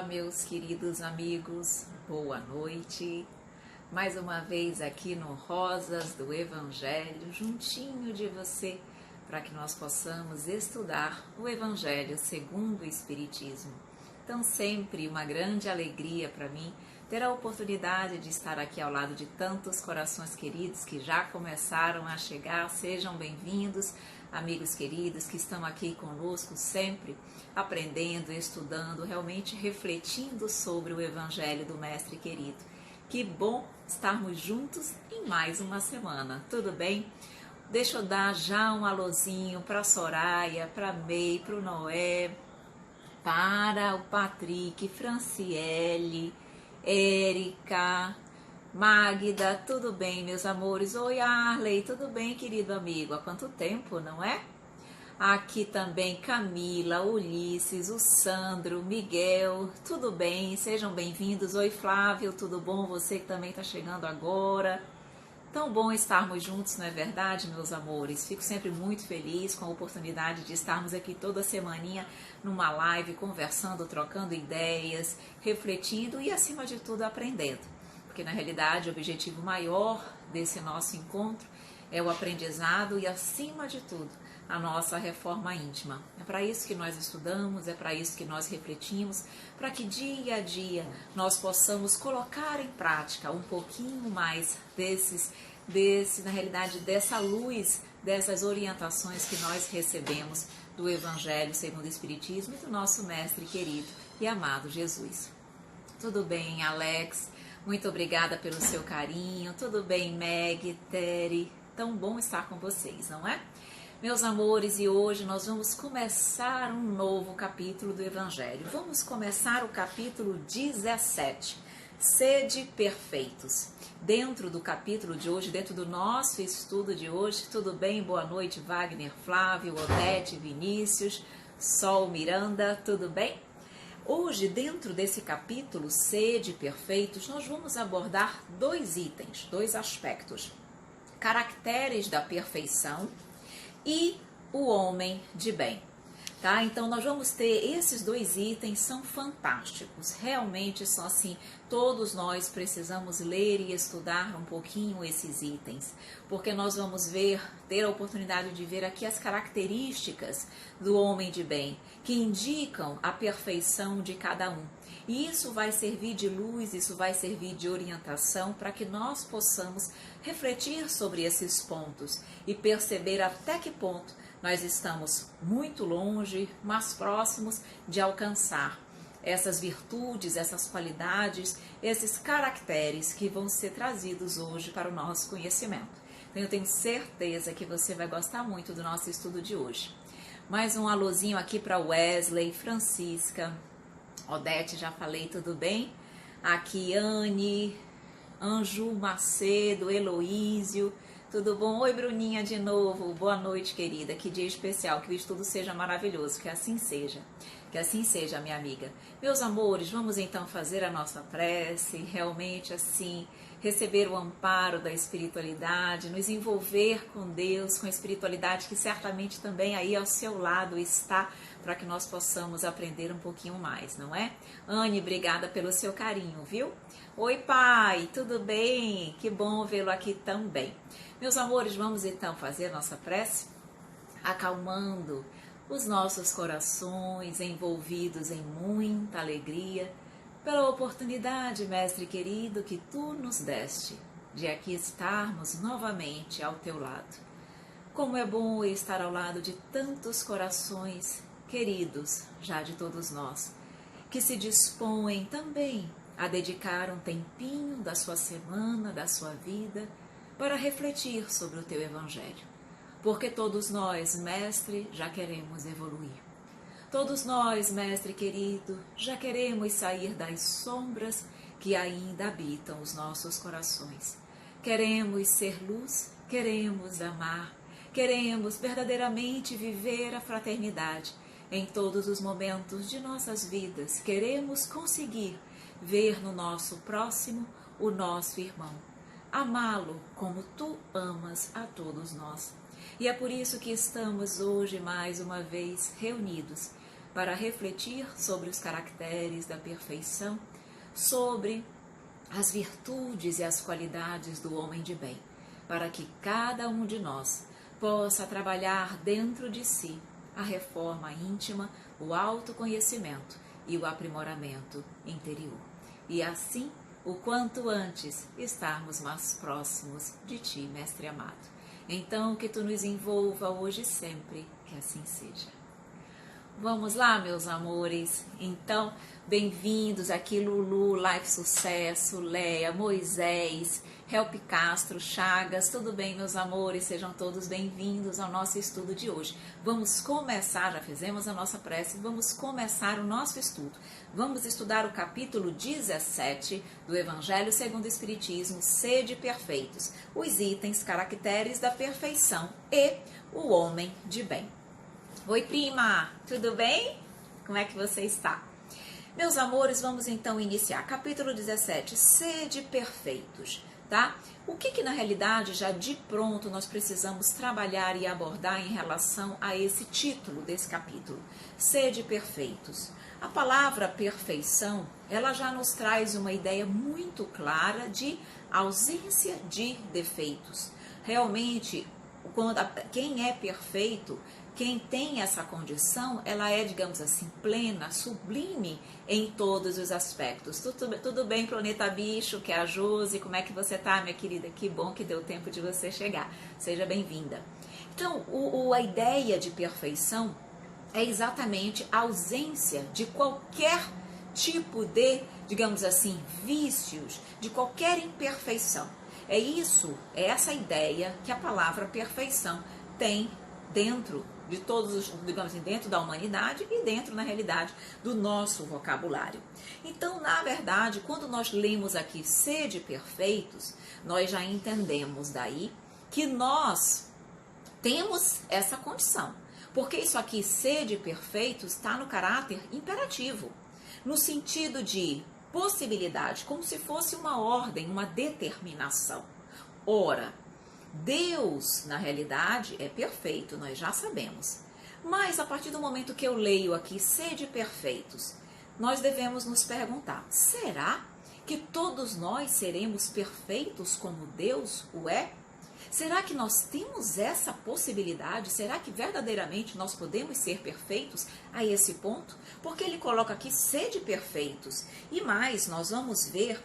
Olá, meus queridos amigos, boa noite. Mais uma vez aqui no Rosas do Evangelho, juntinho de você, para que nós possamos estudar o Evangelho segundo o Espiritismo. Então, sempre uma grande alegria para mim ter a oportunidade de estar aqui ao lado de tantos corações queridos que já começaram a chegar. Sejam bem-vindos, amigos queridos que estão aqui conosco sempre, aprendendo, estudando, realmente refletindo sobre o Evangelho do Mestre querido. Que bom estarmos juntos em mais uma semana, tudo bem? Deixa eu dar já um alôzinho para a Soraya, para a May, para o Noé, para o Patrick, Franciele, Érica, Magda, tudo bem, meus amores? Oi, Arley, tudo bem, querido amigo? Há quanto tempo, não é? Aqui também Camila, Ulisses, o Sandro, Miguel, tudo bem? Sejam bem-vindos. Oi, Flávio, tudo bom? Você que também está chegando agora. Tão bom estarmos juntos, não é verdade, meus amores? Fico sempre muito feliz com a oportunidade de estarmos aqui toda semaninha numa live, conversando, trocando ideias, refletindo e, acima de tudo, aprendendo. Porque, na realidade, o objetivo maior desse nosso encontro é o aprendizado e, acima de tudo, a nossa reforma íntima. É para isso que nós estudamos, é para isso que nós refletimos, para que dia a dia nós possamos colocar em prática um pouquinho mais na realidade, dessa luz, dessas orientações que nós recebemos do Evangelho segundo o Espiritismo e do nosso Mestre querido e amado Jesus. Tudo bem, Alex? Muito obrigada pelo seu carinho. Tudo bem, Meg, Terry? Tão bom estar com vocês, não é? Meus amores, e hoje nós vamos começar um novo capítulo do Evangelho. Vamos começar o capítulo 17, Sede Perfeitos. Dentro do capítulo de hoje, dentro do nosso estudo de hoje, tudo bem? Boa noite, Wagner, Flávio, Odete, Vinícius, Sol, Miranda, tudo bem? Hoje, dentro desse capítulo, Sede Perfeitos, nós vamos abordar dois itens, dois aspectos. Caracteres da perfeição e o homem de bem, tá? Então nós vamos ter esses dois itens, são fantásticos, realmente são assim, todos nós precisamos ler e estudar um pouquinho esses itens, porque nós vamos ter a oportunidade de ver aqui as características do homem de bem, que indicam a perfeição de cada um. E isso vai servir de luz, isso vai servir de orientação para que nós possamos refletir sobre esses pontos e perceber até que ponto nós estamos muito longe, mas próximos de alcançar essas virtudes, essas qualidades, esses caracteres que vão ser trazidos hoje para o nosso conhecimento. Então eu tenho certeza que você vai gostar muito do nosso estudo de hoje. Mais um alôzinho aqui para Wesley, Francisca, Odete, já falei, tudo bem? Aqui Anne, Anju Macedo, Heloísio, tudo bom? Oi, Bruninha, de novo. Boa noite, querida. Que dia especial, que o estudo seja maravilhoso, que assim seja. Que assim seja, minha amiga. Meus amores, vamos então fazer a nossa prece, realmente assim, receber o amparo da espiritualidade, nos envolver com Deus, com a espiritualidade que certamente também aí ao seu lado está, para que nós possamos aprender um pouquinho mais, não é? Anne, obrigada pelo seu carinho, viu? Oi, pai, tudo bem? Que bom vê-lo aqui também. Meus amores, vamos então fazer a nossa prece, acalmando os nossos corações envolvidos em muita alegria, pela oportunidade, Mestre querido, que Tu nos deste, de aqui estarmos novamente ao Teu lado. Como é bom estar ao lado de tantos corações queridos, já de todos nós, que se dispõem também a dedicar um tempinho da sua semana, da sua vida, para refletir sobre o Teu Evangelho. Porque todos nós, Mestre, já queremos evoluir. Todos nós, Mestre querido, já queremos sair das sombras que ainda habitam os nossos corações. Queremos ser luz, queremos amar, queremos verdadeiramente viver a fraternidade em todos os momentos de nossas vidas. Queremos conseguir ver no nosso próximo o nosso irmão, amá-lo como Tu amas a todos nós. E é por isso que estamos hoje mais uma vez reunidos, para refletir sobre os caracteres da perfeição, sobre as virtudes e as qualidades do homem de bem, para que cada um de nós possa trabalhar dentro de si a reforma íntima, o autoconhecimento e o aprimoramento interior. E assim, o quanto antes, estarmos mais próximos de Ti, Mestre amado. Então, que Tu nos envolva hoje e sempre, que assim seja. Vamos lá, meus amores? Então, bem-vindos aqui, Lulu, Life Sucesso, Leia, Moisés, Help Castro, Chagas, tudo bem, meus amores? Sejam todos bem-vindos ao nosso estudo de hoje. Vamos começar, já fizemos a nossa prece, vamos começar o nosso estudo. Vamos estudar o capítulo 17 do Evangelho segundo o Espiritismo, Sede Perfeitos, os itens, caracteres da perfeição e o homem de bem. Oi, prima, tudo bem? Como é que você está? Meus amores, vamos então iniciar. Capítulo 17, Sede Perfeitos, tá? O que na realidade, já de pronto, nós precisamos trabalhar e abordar em relação a esse título desse capítulo? Sede Perfeitos. A palavra perfeição, ela já nos traz uma ideia muito clara de ausência de defeitos. Realmente, quem é perfeito, quem tem essa condição, ela é, digamos assim, plena, sublime em todos os aspectos. Tudo bem, Planeta Bicho, que é a Josi, como é que você tá, minha querida? Que bom que deu tempo de você chegar. Seja bem-vinda. Então, a ideia de perfeição é exatamente a ausência de qualquer tipo de, digamos assim, vícios, de qualquer imperfeição. É essa ideia que a palavra perfeição tem dentro de todos os, digamos assim, dentro da humanidade e dentro, na realidade, do nosso vocabulário. Então, na verdade, quando nós lemos aqui sede perfeitos, nós já entendemos daí que nós temos essa condição. Porque isso aqui, sede perfeitos, está no caráter imperativo, no sentido de possibilidade, como se fosse uma ordem, uma determinação. Ora, Deus, na realidade, é perfeito, nós já sabemos. Mas, a partir do momento que eu leio aqui, sede perfeitos, nós devemos nos perguntar, será que todos nós seremos perfeitos como Deus o é? Será que nós temos essa possibilidade? Será que verdadeiramente nós podemos ser perfeitos a esse ponto? Porque ele coloca aqui, sede perfeitos. E mais, nós vamos ver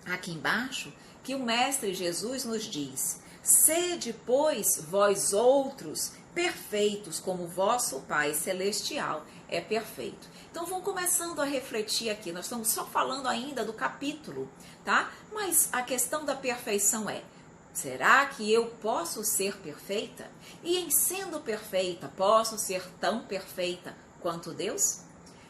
aqui embaixo que o Mestre Jesus nos diz, sede, pois, vós outros perfeitos, como vosso Pai Celestial é perfeito. Então, vamos começando a refletir aqui. Nós estamos só falando ainda do capítulo, tá? Mas a questão da perfeição é, será que eu posso ser perfeita? E em sendo perfeita, posso ser tão perfeita quanto Deus?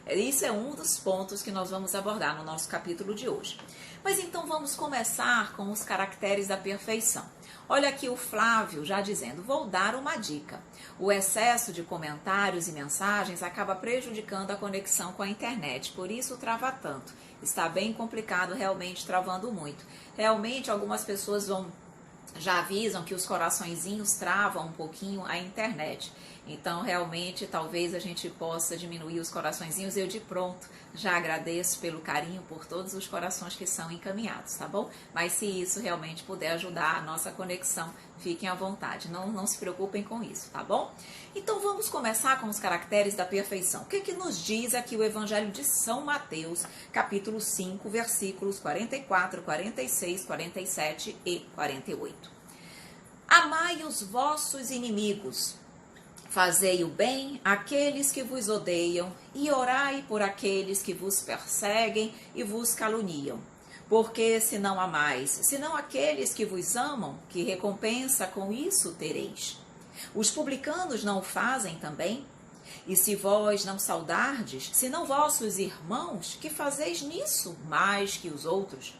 Isso é um dos pontos que nós vamos abordar no nosso capítulo de hoje. Mas então vamos começar com os caracteres da perfeição. Olha aqui o Flávio já dizendo, vou dar uma dica. O excesso de comentários e mensagens acaba prejudicando a conexão com a internet, por isso trava tanto. Está bem complicado, realmente travando muito. Realmente algumas pessoas já avisam que os coraçõezinhos travam um pouquinho a internet. Então, realmente, talvez a gente possa diminuir os coraçõezinhos. Eu, de pronto, já agradeço pelo carinho, por todos os corações que são encaminhados, tá bom? Mas se isso realmente puder ajudar a nossa conexão, fiquem à vontade. Não se preocupem com isso, tá bom? Então, vamos começar com os caracteres da perfeição. O que nos diz aqui o Evangelho de São Mateus, capítulo 5, versículos 44, 46, 47 e 48. Amai os vossos inimigos, fazei o bem àqueles que vos odeiam e orai por aqueles que vos perseguem e vos caluniam. Porque se não amais, senão aqueles que vos amam, que recompensa com isso tereis? Os publicanos não o fazem também? E se vós não saudardes, senão vossos irmãos, que fazeis nisso mais que os outros?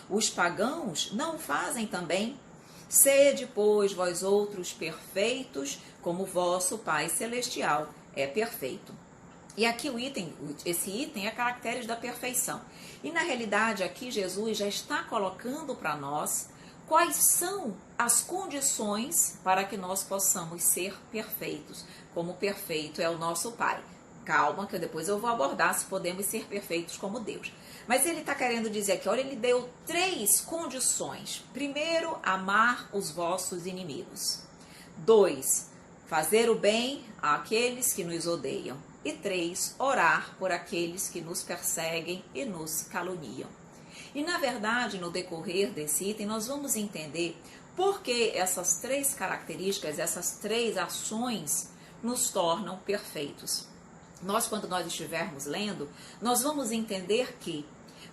Os pagãos não o fazem também? Sede, pois, vós outros perfeitos, como vosso Pai Celestial é perfeito. E aqui esse item é caracteres da perfeição. E na realidade aqui Jesus já está colocando para nós quais são as condições para que nós possamos ser perfeitos, como perfeito é o nosso Pai. Calma, que depois eu vou abordar se podemos ser perfeitos como Deus. Mas ele está querendo dizer aqui, olha, ele deu 3 condições. Primeiro, amar os vossos inimigos. 2, fazer o bem àqueles que nos odeiam. E 3, orar por aqueles que nos perseguem e nos caluniam. E na verdade, no decorrer desse item, nós vamos entender por que essas 3 características, essas 3 ações nos tornam perfeitos. Quando nós estivermos lendo, nós vamos entender que,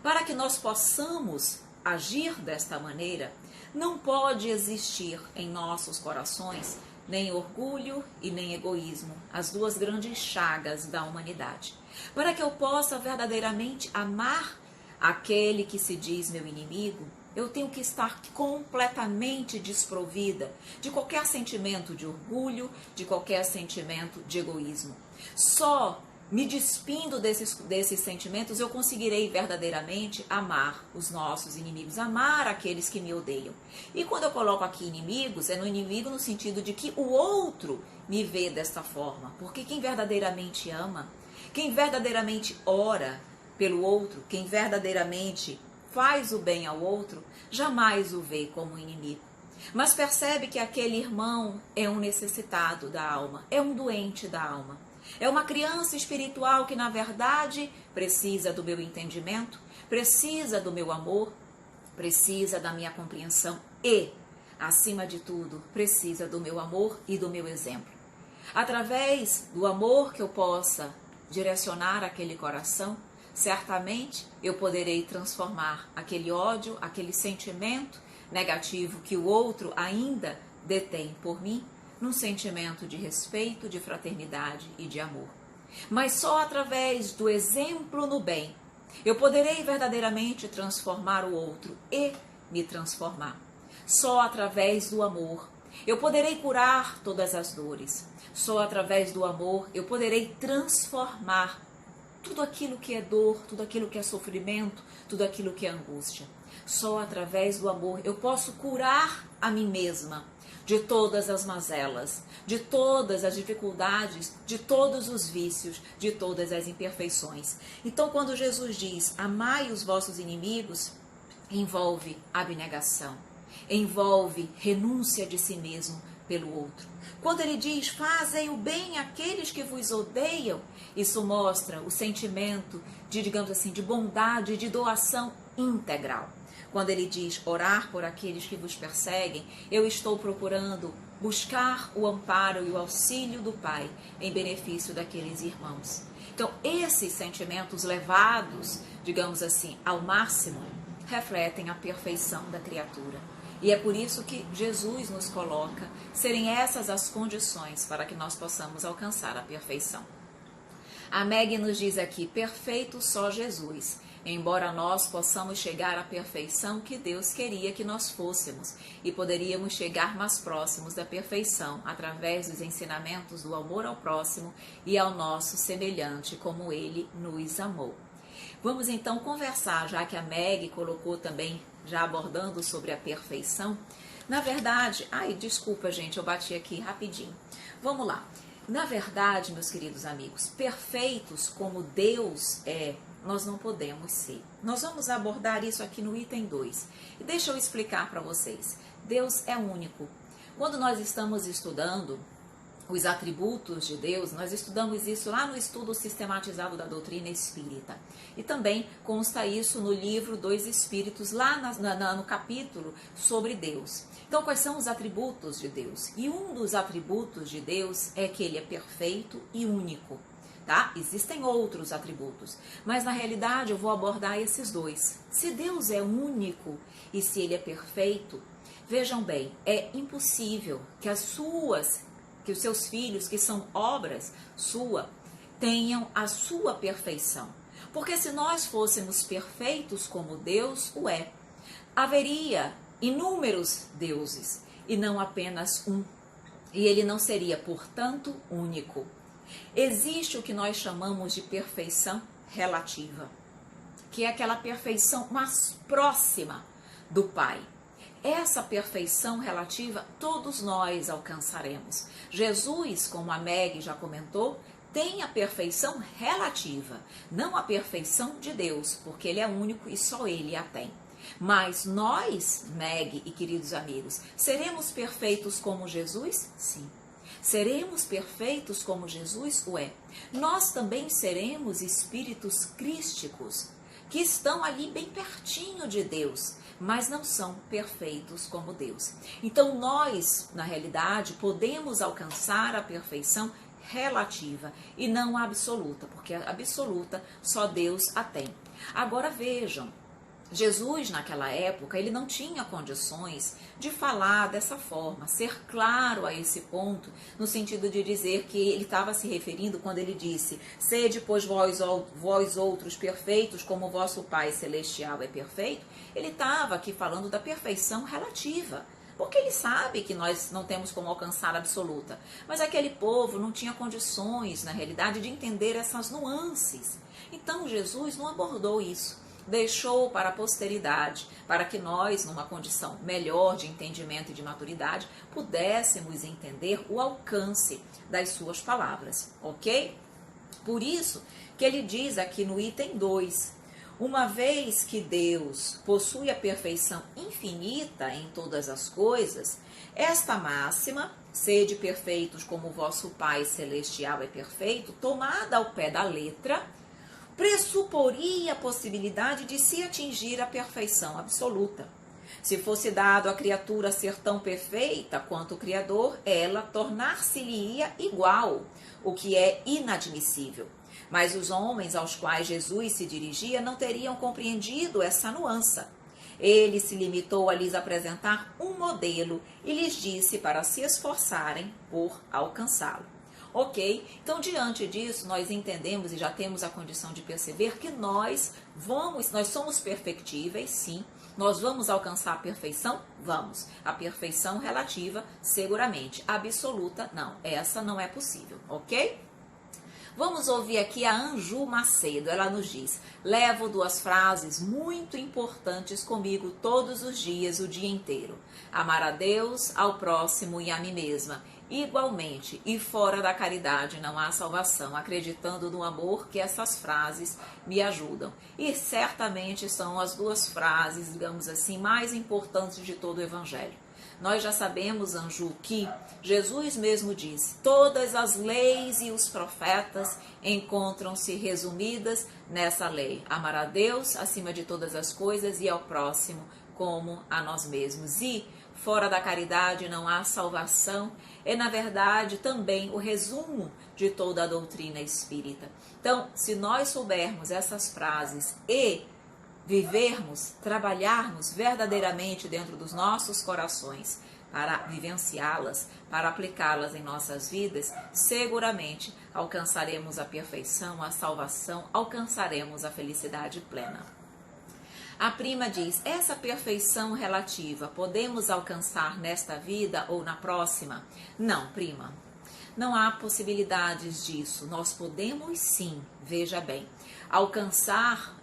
para que nós possamos agir desta maneira, não pode existir em nossos corações nem orgulho e nem egoísmo, as 2 grandes chagas da humanidade. Para que eu possa verdadeiramente amar aquele que se diz meu inimigo, eu tenho que estar completamente desprovida de qualquer sentimento de orgulho, de qualquer sentimento de egoísmo. Só me despindo desses sentimentos, eu conseguirei verdadeiramente amar os nossos inimigos, amar aqueles que me odeiam. E quando eu coloco aqui inimigos, é no inimigo no sentido de que o outro me vê desta forma. Porque quem verdadeiramente ama, quem verdadeiramente ora pelo outro, quem verdadeiramente faz o bem ao outro, jamais o vê como inimigo. Mas percebe que aquele irmão é um necessitado da alma, é um doente da alma. É uma criança espiritual que, na verdade, precisa do meu entendimento, precisa do meu amor, precisa da minha compreensão e, acima de tudo, precisa do meu amor e do meu exemplo. Através do amor que eu possa direcionar aquele coração, certamente eu poderei transformar aquele ódio, aquele sentimento negativo que o outro ainda detém por mim, num sentimento de respeito, de fraternidade e de amor. Mas só através do exemplo no bem eu poderei verdadeiramente transformar o outro e me transformar. Só através do amor eu poderei curar todas as dores. Só através do amor eu poderei transformar tudo aquilo que é dor, tudo aquilo que é sofrimento, tudo aquilo que é angústia. Só através do amor eu posso curar a mim mesma de todas as mazelas, de todas as dificuldades, de todos os vícios, de todas as imperfeições. Então, quando Jesus diz, amai os vossos inimigos, envolve abnegação, envolve renúncia de si mesmo pelo outro. Quando ele diz, fazei o bem àqueles que vos odeiam, isso mostra o sentimento de, digamos assim, de bondade, de doação integral. Quando ele diz orar por aqueles que vos perseguem, eu estou procurando buscar o amparo e o auxílio do Pai em benefício daqueles irmãos. Então, esses sentimentos levados, digamos assim, ao máximo, refletem a perfeição da criatura. E é por isso que Jesus nos coloca serem essas as condições para que nós possamos alcançar a perfeição. A Meg nos diz aqui, perfeito só Jesus, embora nós possamos chegar à perfeição que Deus queria que nós fôssemos e poderíamos chegar mais próximos da perfeição através dos ensinamentos do amor ao próximo e ao nosso semelhante como Ele nos amou. Vamos então conversar, já que a Meg colocou também, já abordando sobre a perfeição. Na verdade, desculpa gente, eu bati aqui rapidinho. Vamos lá. Na verdade, meus queridos amigos, perfeitos como Deus é, nós não podemos ser. Nós vamos abordar isso aqui no item 2. E deixa eu explicar para vocês. Deus é único. Quando nós estamos estudando os atributos de Deus, nós estudamos isso lá no estudo sistematizado da doutrina espírita. E também consta isso no livro Dois Espíritos, lá no capítulo sobre Deus. Então, quais são os atributos de Deus? E um dos atributos de Deus é que Ele é perfeito e único. Tá? Existem outros atributos, mas na realidade eu vou abordar esses dois. Se Deus é único e se Ele é perfeito, vejam bem, é impossível que os seus filhos, que são obras sua, tenham a sua perfeição. Porque se nós fôssemos perfeitos como Deus o é, haveria inúmeros deuses e não apenas um. E ele não seria, portanto, único. Existe o que nós chamamos de perfeição relativa, que é aquela perfeição mais próxima do Pai. Essa perfeição relativa todos nós alcançaremos. Jesus, como a Meg já comentou, tem a perfeição relativa, não a perfeição de Deus, porque Ele é único e só Ele a tem. Mas nós, Meg e queridos amigos, seremos perfeitos como Jesus? Sim. Seremos perfeitos como Jesus o é. Nós também seremos espíritos crísticos, que estão ali bem pertinho de Deus, mas não são perfeitos como Deus. Então nós, na realidade, podemos alcançar a perfeição relativa e não a absoluta, porque a absoluta só Deus a tem. Agora vejam, Jesus naquela época, ele não tinha condições de falar dessa forma, ser claro a esse ponto, no sentido de dizer que ele estava se referindo quando ele disse: sede, pois, vós outros perfeitos, como o vosso Pai Celestial é perfeito. Ele estava aqui falando da perfeição relativa, porque ele sabe que nós não temos como alcançar a absoluta. Mas aquele povo não tinha condições, na realidade, de entender essas nuances. Então Jesus não abordou isso. Deixou para a posteridade, para que nós, numa condição melhor de entendimento e de maturidade, pudéssemos entender o alcance das suas palavras, ok? Por isso que ele diz aqui no item 2, uma vez que Deus possui a perfeição infinita em todas as coisas, esta máxima, sede perfeitos como o vosso Pai Celestial é perfeito, tomada ao pé da letra, pressuporia a possibilidade de se atingir a perfeição absoluta. Se fosse dado à criatura ser tão perfeita quanto o Criador, ela tornar-se-lhe-ia igual, o que é inadmissível. Mas os homens aos quais Jesus se dirigia não teriam compreendido essa nuance. Ele se limitou a lhes apresentar um modelo e lhes disse para se esforçarem por alcançá-lo. Ok? Então, diante disso, nós entendemos e já temos a condição de perceber que nós somos perfectíveis, sim. Nós vamos alcançar a perfeição? Vamos. A perfeição relativa, seguramente. A absoluta, não. Essa não é possível, ok? Vamos ouvir aqui a Anju Macedo. Ela nos diz: levo 2 frases muito importantes comigo todos os dias, o dia inteiro. Amar a Deus, ao próximo e a mim mesma. Igualmente, e fora da caridade não há salvação, acreditando no amor que essas frases me ajudam. E certamente são as 2 frases, digamos assim, mais importantes de todo o Evangelho. Nós já sabemos, Anju, que Jesus mesmo disse: todas as leis e os profetas encontram-se resumidas nessa lei. Amar a Deus acima de todas as coisas e ao próximo como a nós mesmos. E fora da caridade não há salvação. É, na verdade, também o resumo de toda a doutrina espírita. Então, se nós soubermos essas frases e vivermos, trabalharmos verdadeiramente dentro dos nossos corações para vivenciá-las, para aplicá-las em nossas vidas, seguramente alcançaremos a perfeição, a salvação, alcançaremos a felicidade plena. A prima diz: essa perfeição relativa podemos alcançar nesta vida ou na próxima? Não, prima. Não há possibilidades disso. Nós podemos sim, veja bem, alcançar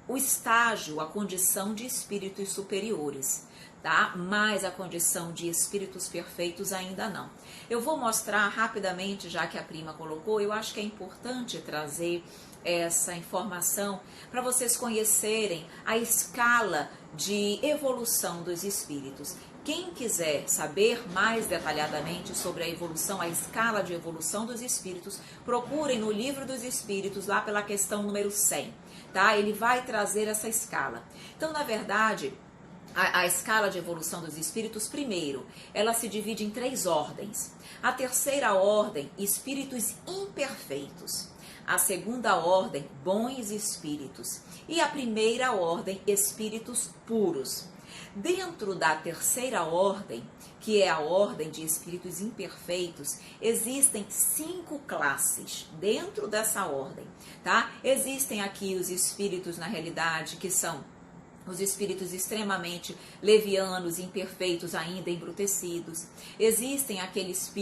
o estágio, a condição de espíritos superiores, tá? Mas a condição de espíritos perfeitos ainda não. Eu vou mostrar rapidamente, já que a prima colocou, eu acho que é importante trazer essa informação para vocês conhecerem a escala de evolução dos espíritos. Quem quiser saber mais detalhadamente sobre a evolução, a escala de evolução dos espíritos, procurem no Livro dos Espíritos, lá pela questão número 100, tá? Ele vai trazer essa escala. Então, na verdade, a escala de evolução dos espíritos, primeiro, ela se divide em 3 ordens. A terceira ordem, espíritos imperfeitos. A segunda ordem, bons espíritos. E a primeira ordem, espíritos puros. Dentro da terceira ordem, que é a ordem de espíritos imperfeitos, existem 5 classes dentro dessa ordem, tá? Existem aqui os espíritos, na realidade, que são os espíritos extremamente levianos, imperfeitos, ainda embrutecidos. Existem aqueles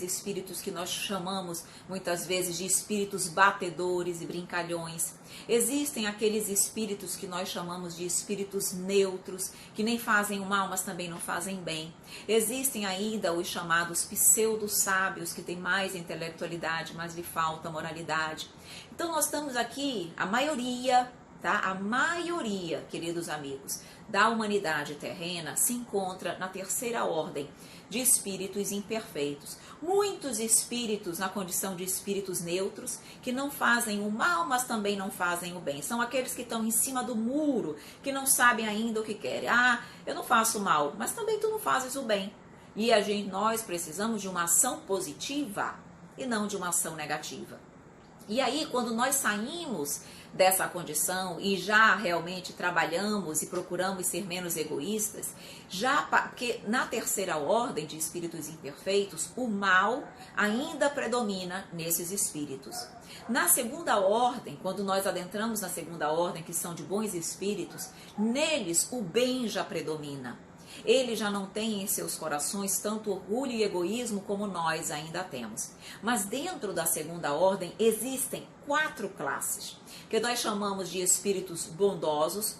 espíritos que nós chamamos muitas vezes de espíritos batedores e brincalhões. Existem aqueles espíritos que nós chamamos de espíritos neutros, que nem fazem o mal, mas também não fazem bem. Existem ainda os chamados pseudo-sábios, que têm mais intelectualidade, mas lhe falta moralidade. Então nós estamos aqui, a maioria, tá? A maioria, queridos amigos, da humanidade terrena se encontra na terceira ordem de espíritos imperfeitos. Muitos espíritos na condição de espíritos neutros, que não fazem o mal, mas também não fazem o bem. São aqueles que estão em cima do muro, que não sabem ainda o que querem. Ah, eu não faço mal, mas também tu não fazes o bem. E nós precisamos de uma ação positiva e não de uma ação negativa. E aí, quando nós saímos dessa condição e já realmente trabalhamos e procuramos ser menos egoístas, porque na terceira ordem de espíritos imperfeitos, o mal ainda predomina nesses espíritos. Na segunda ordem, quando nós adentramos na segunda ordem, que são de bons espíritos, neles o bem já predomina. Eles já não têm em seus corações tanto orgulho e egoísmo como nós ainda temos. Mas dentro da segunda ordem existem 4 classes, que nós chamamos de espíritos bondosos,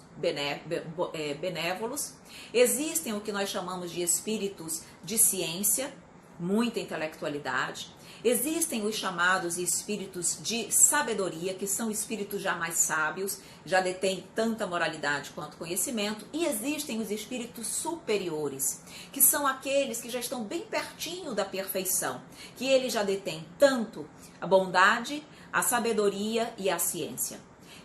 benévolos. Existem o que nós chamamos de espíritos de ciência, muita intelectualidade. Existem os chamados espíritos de sabedoria, que são espíritos já mais sábios, já detêm tanta moralidade quanto conhecimento. E existem os espíritos superiores, que são aqueles que já estão bem pertinho da perfeição, que eles já detêm tanto a bondade, a sabedoria e a ciência.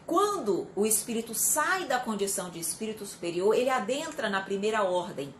Quando o espírito sai da condição de espírito superior, ele adentra na primeira ordem,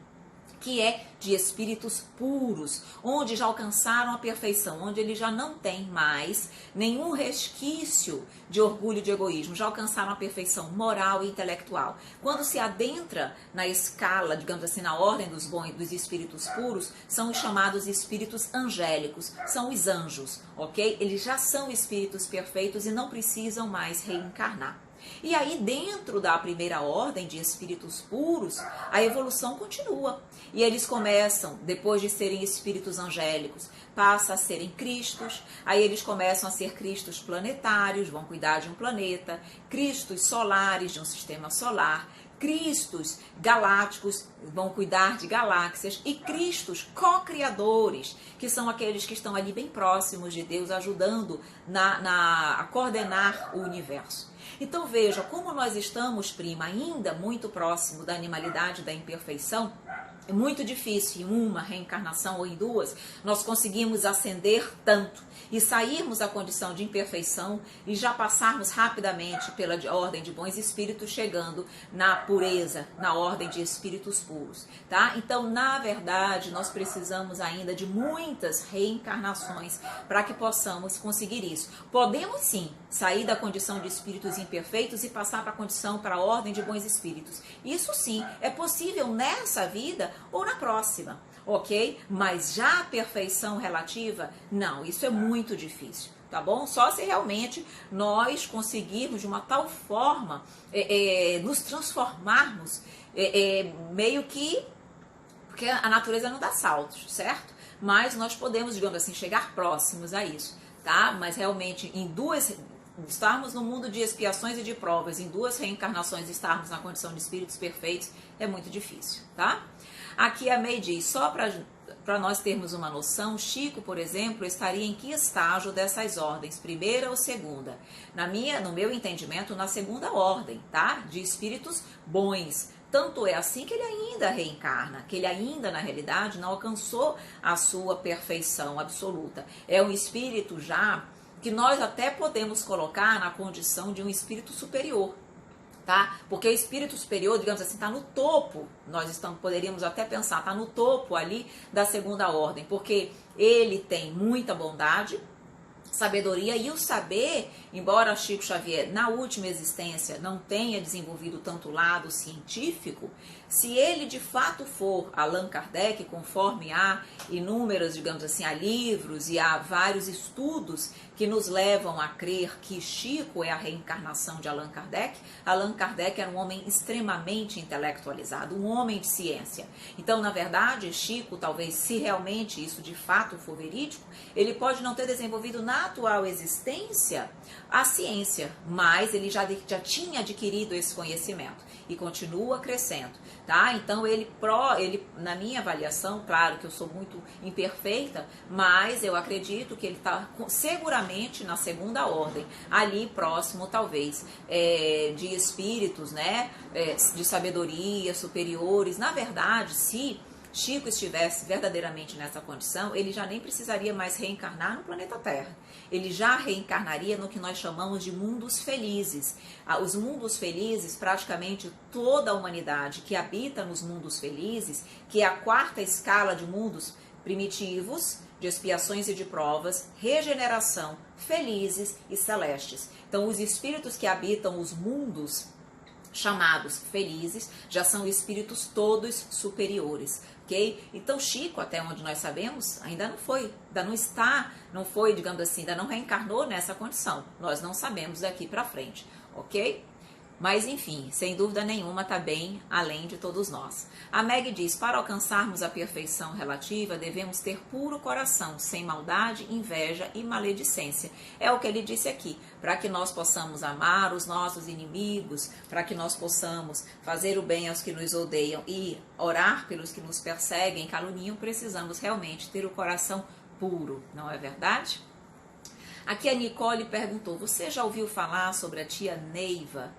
que é de espíritos puros, onde já alcançaram a perfeição, onde eles já não têm mais nenhum resquício de orgulho e de egoísmo, já alcançaram a perfeição moral e intelectual. Quando se adentra na escala, digamos assim, na ordem dos bons, dos espíritos puros, são os chamados espíritos angélicos, são os anjos, ok? Eles já são espíritos perfeitos e não precisam mais reencarnar. E aí, dentro da primeira ordem de espíritos puros, a evolução continua. E eles começam, depois de serem espíritos angélicos, passam a serem cristos. Aí eles começam a ser cristos planetários, vão cuidar de um planeta, cristos solares, de um sistema solar, cristos galácticos, vão cuidar de galáxias, e cristos co-criadores, que são aqueles que estão ali bem próximos de Deus, ajudando a coordenar o universo. Então veja, como nós estamos, prima, ainda muito próximo da animalidade, da imperfeição, é muito difícil, em uma reencarnação ou em 2, nós conseguimos ascender tanto e sairmos da condição de imperfeição e já passarmos rapidamente pela ordem de bons espíritos, chegando na pureza, na ordem de espíritos puros, tá? Então, na verdade, nós precisamos ainda de muitas reencarnações para que possamos conseguir isso. Podemos sim sair da condição de espíritos imperfeitos e passar para a ordem de bons espíritos. Isso sim é possível nessa vida ou na próxima, ok? Mas já a perfeição relativa, não, isso é muito difícil, tá bom? Só se realmente nós conseguirmos de uma tal forma nos transformarmos, meio que, porque a natureza não dá saltos, certo? Mas nós podemos, digamos assim, chegar próximos a isso, tá? Mas realmente estarmos no mundo de expiações e de provas, em 2 reencarnações estarmos na condição de espíritos perfeitos, é muito difícil, tá? Aqui a May diz, só para nós termos uma noção, Chico, por exemplo, estaria em que estágio dessas ordens, primeira ou segunda? No meu entendimento, na segunda ordem, tá? De espíritos bons. Tanto é assim que ele ainda reencarna, que ele ainda, na realidade, não alcançou a sua perfeição absoluta. É um espírito já que nós até podemos colocar na condição de um espírito superior, tá? Porque o espírito superior, digamos assim, está no topo, poderíamos até pensar, está no topo ali da segunda ordem, porque ele tem muita bondade, sabedoria, e o saber, embora Chico Xavier na última existência não tenha desenvolvido tanto lado científico, se ele de fato for Allan Kardec, conforme há inúmeros, digamos assim, há livros e há vários estudos que nos levam a crer que Chico é a reencarnação de Allan Kardec. Allan Kardec era um homem extremamente intelectualizado, um homem de ciência. Então, na verdade, Chico, talvez, se realmente isso de fato for verídico, ele pode não ter desenvolvido na atual existência a ciência, mas ele já tinha adquirido esse conhecimento e continua crescendo, tá? Então ele, na minha avaliação, claro que eu sou muito imperfeita, mas eu acredito que ele está seguramente na segunda ordem, ali próximo talvez de espíritos, né? De sabedoria superiores. Na verdade, se Chico estivesse verdadeiramente nessa condição, ele já nem precisaria mais reencarnar no planeta Terra. Ele já reencarnaria no que nós chamamos de mundos felizes. Os mundos felizes, praticamente toda a humanidade que habita nos mundos felizes, que é a quarta escala de mundos primitivos, de expiações e de provas, regeneração, felizes e celestes. Então, os espíritos que habitam os mundos chamados felizes já são espíritos todos superiores, ok? Então Chico, até onde nós sabemos, ainda não foi, digamos assim, ainda não reencarnou nessa condição. Nós não sabemos daqui para frente, ok? Mas enfim, sem dúvida nenhuma está bem além de todos nós. A Meg diz, para alcançarmos a perfeição relativa, devemos ter puro coração, sem maldade, inveja e maledicência. É o que ele disse aqui, para que nós possamos amar os nossos inimigos, para que nós possamos fazer o bem aos que nos odeiam e orar pelos que nos perseguem, caluniam, precisamos realmente ter o coração puro, não é verdade? Aqui a Nicole perguntou, você já ouviu falar sobre a tia Neiva?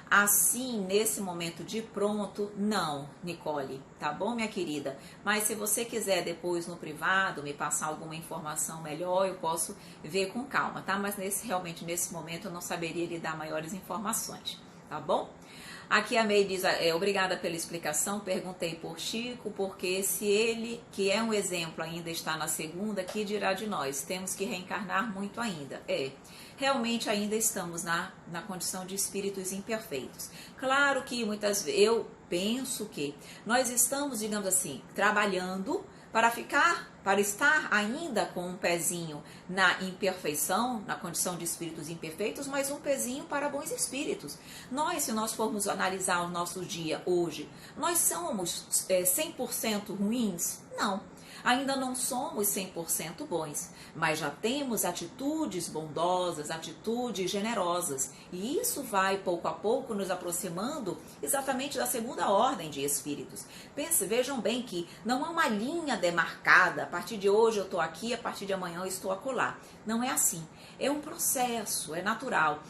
Assim, nesse momento de pronto, não, Nicole, tá bom, minha querida? Mas se você quiser depois no privado me passar alguma informação melhor, eu posso ver com calma, tá? Mas realmente nesse momento eu não saberia lhe dar maiores informações, tá bom? Aqui a May diz, obrigada pela explicação, perguntei por Chico, porque se ele, que é um exemplo, ainda está na segunda, que dirá de nós? Temos que reencarnar muito ainda. Realmente ainda estamos na condição de espíritos imperfeitos. Claro que muitas vezes, eu penso que nós estamos, digamos assim, trabalhando para estar ainda com um pezinho na imperfeição, na condição de espíritos imperfeitos, mas um pezinho para bons espíritos. Se nós formos analisar o nosso dia hoje, nós somos 100% ruins? Não. Ainda não somos 100% bons, mas já temos atitudes bondosas, atitudes generosas. E isso vai, pouco a pouco, nos aproximando exatamente da segunda ordem de espíritos. Vejam bem que não há uma linha demarcada, a partir de hoje eu estou aqui, a partir de amanhã eu estou acolá. Não é assim. É um processo, é natural.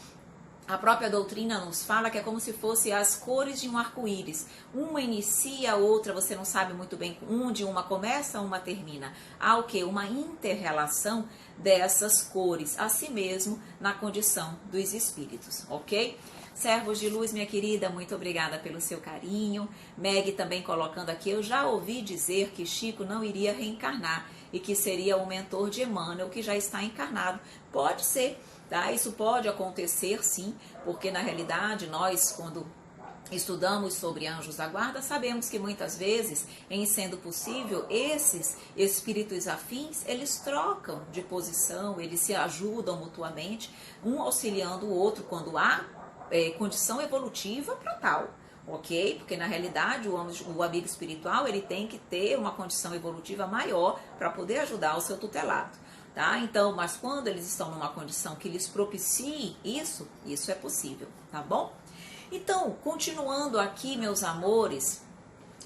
A própria doutrina nos fala que é como se fosse as cores de um arco-íris. Uma inicia, a outra você não sabe muito bem onde uma começa, uma termina. Há o quê? Uma inter-relação dessas cores, assim mesmo na condição dos espíritos, ok? Servos de luz, minha querida, muito obrigada pelo seu carinho. Meg também colocando aqui, eu já ouvi dizer que Chico não iria reencarnar e que seria o mentor de Emmanuel, que já está encarnado. Pode ser. Tá? Isso pode acontecer sim, porque na realidade nós, quando estudamos sobre anjos da guarda, sabemos que muitas vezes, em sendo possível, esses espíritos afins, eles trocam de posição, eles se ajudam mutuamente, um auxiliando o outro quando há condição evolutiva para tal. Ok? Porque na realidade o amigo espiritual ele tem que ter uma condição evolutiva maior para poder ajudar o seu tutelado. Tá? Então, mas quando eles estão numa condição que lhes propicie isso é possível, tá bom? Então, continuando aqui, meus amores,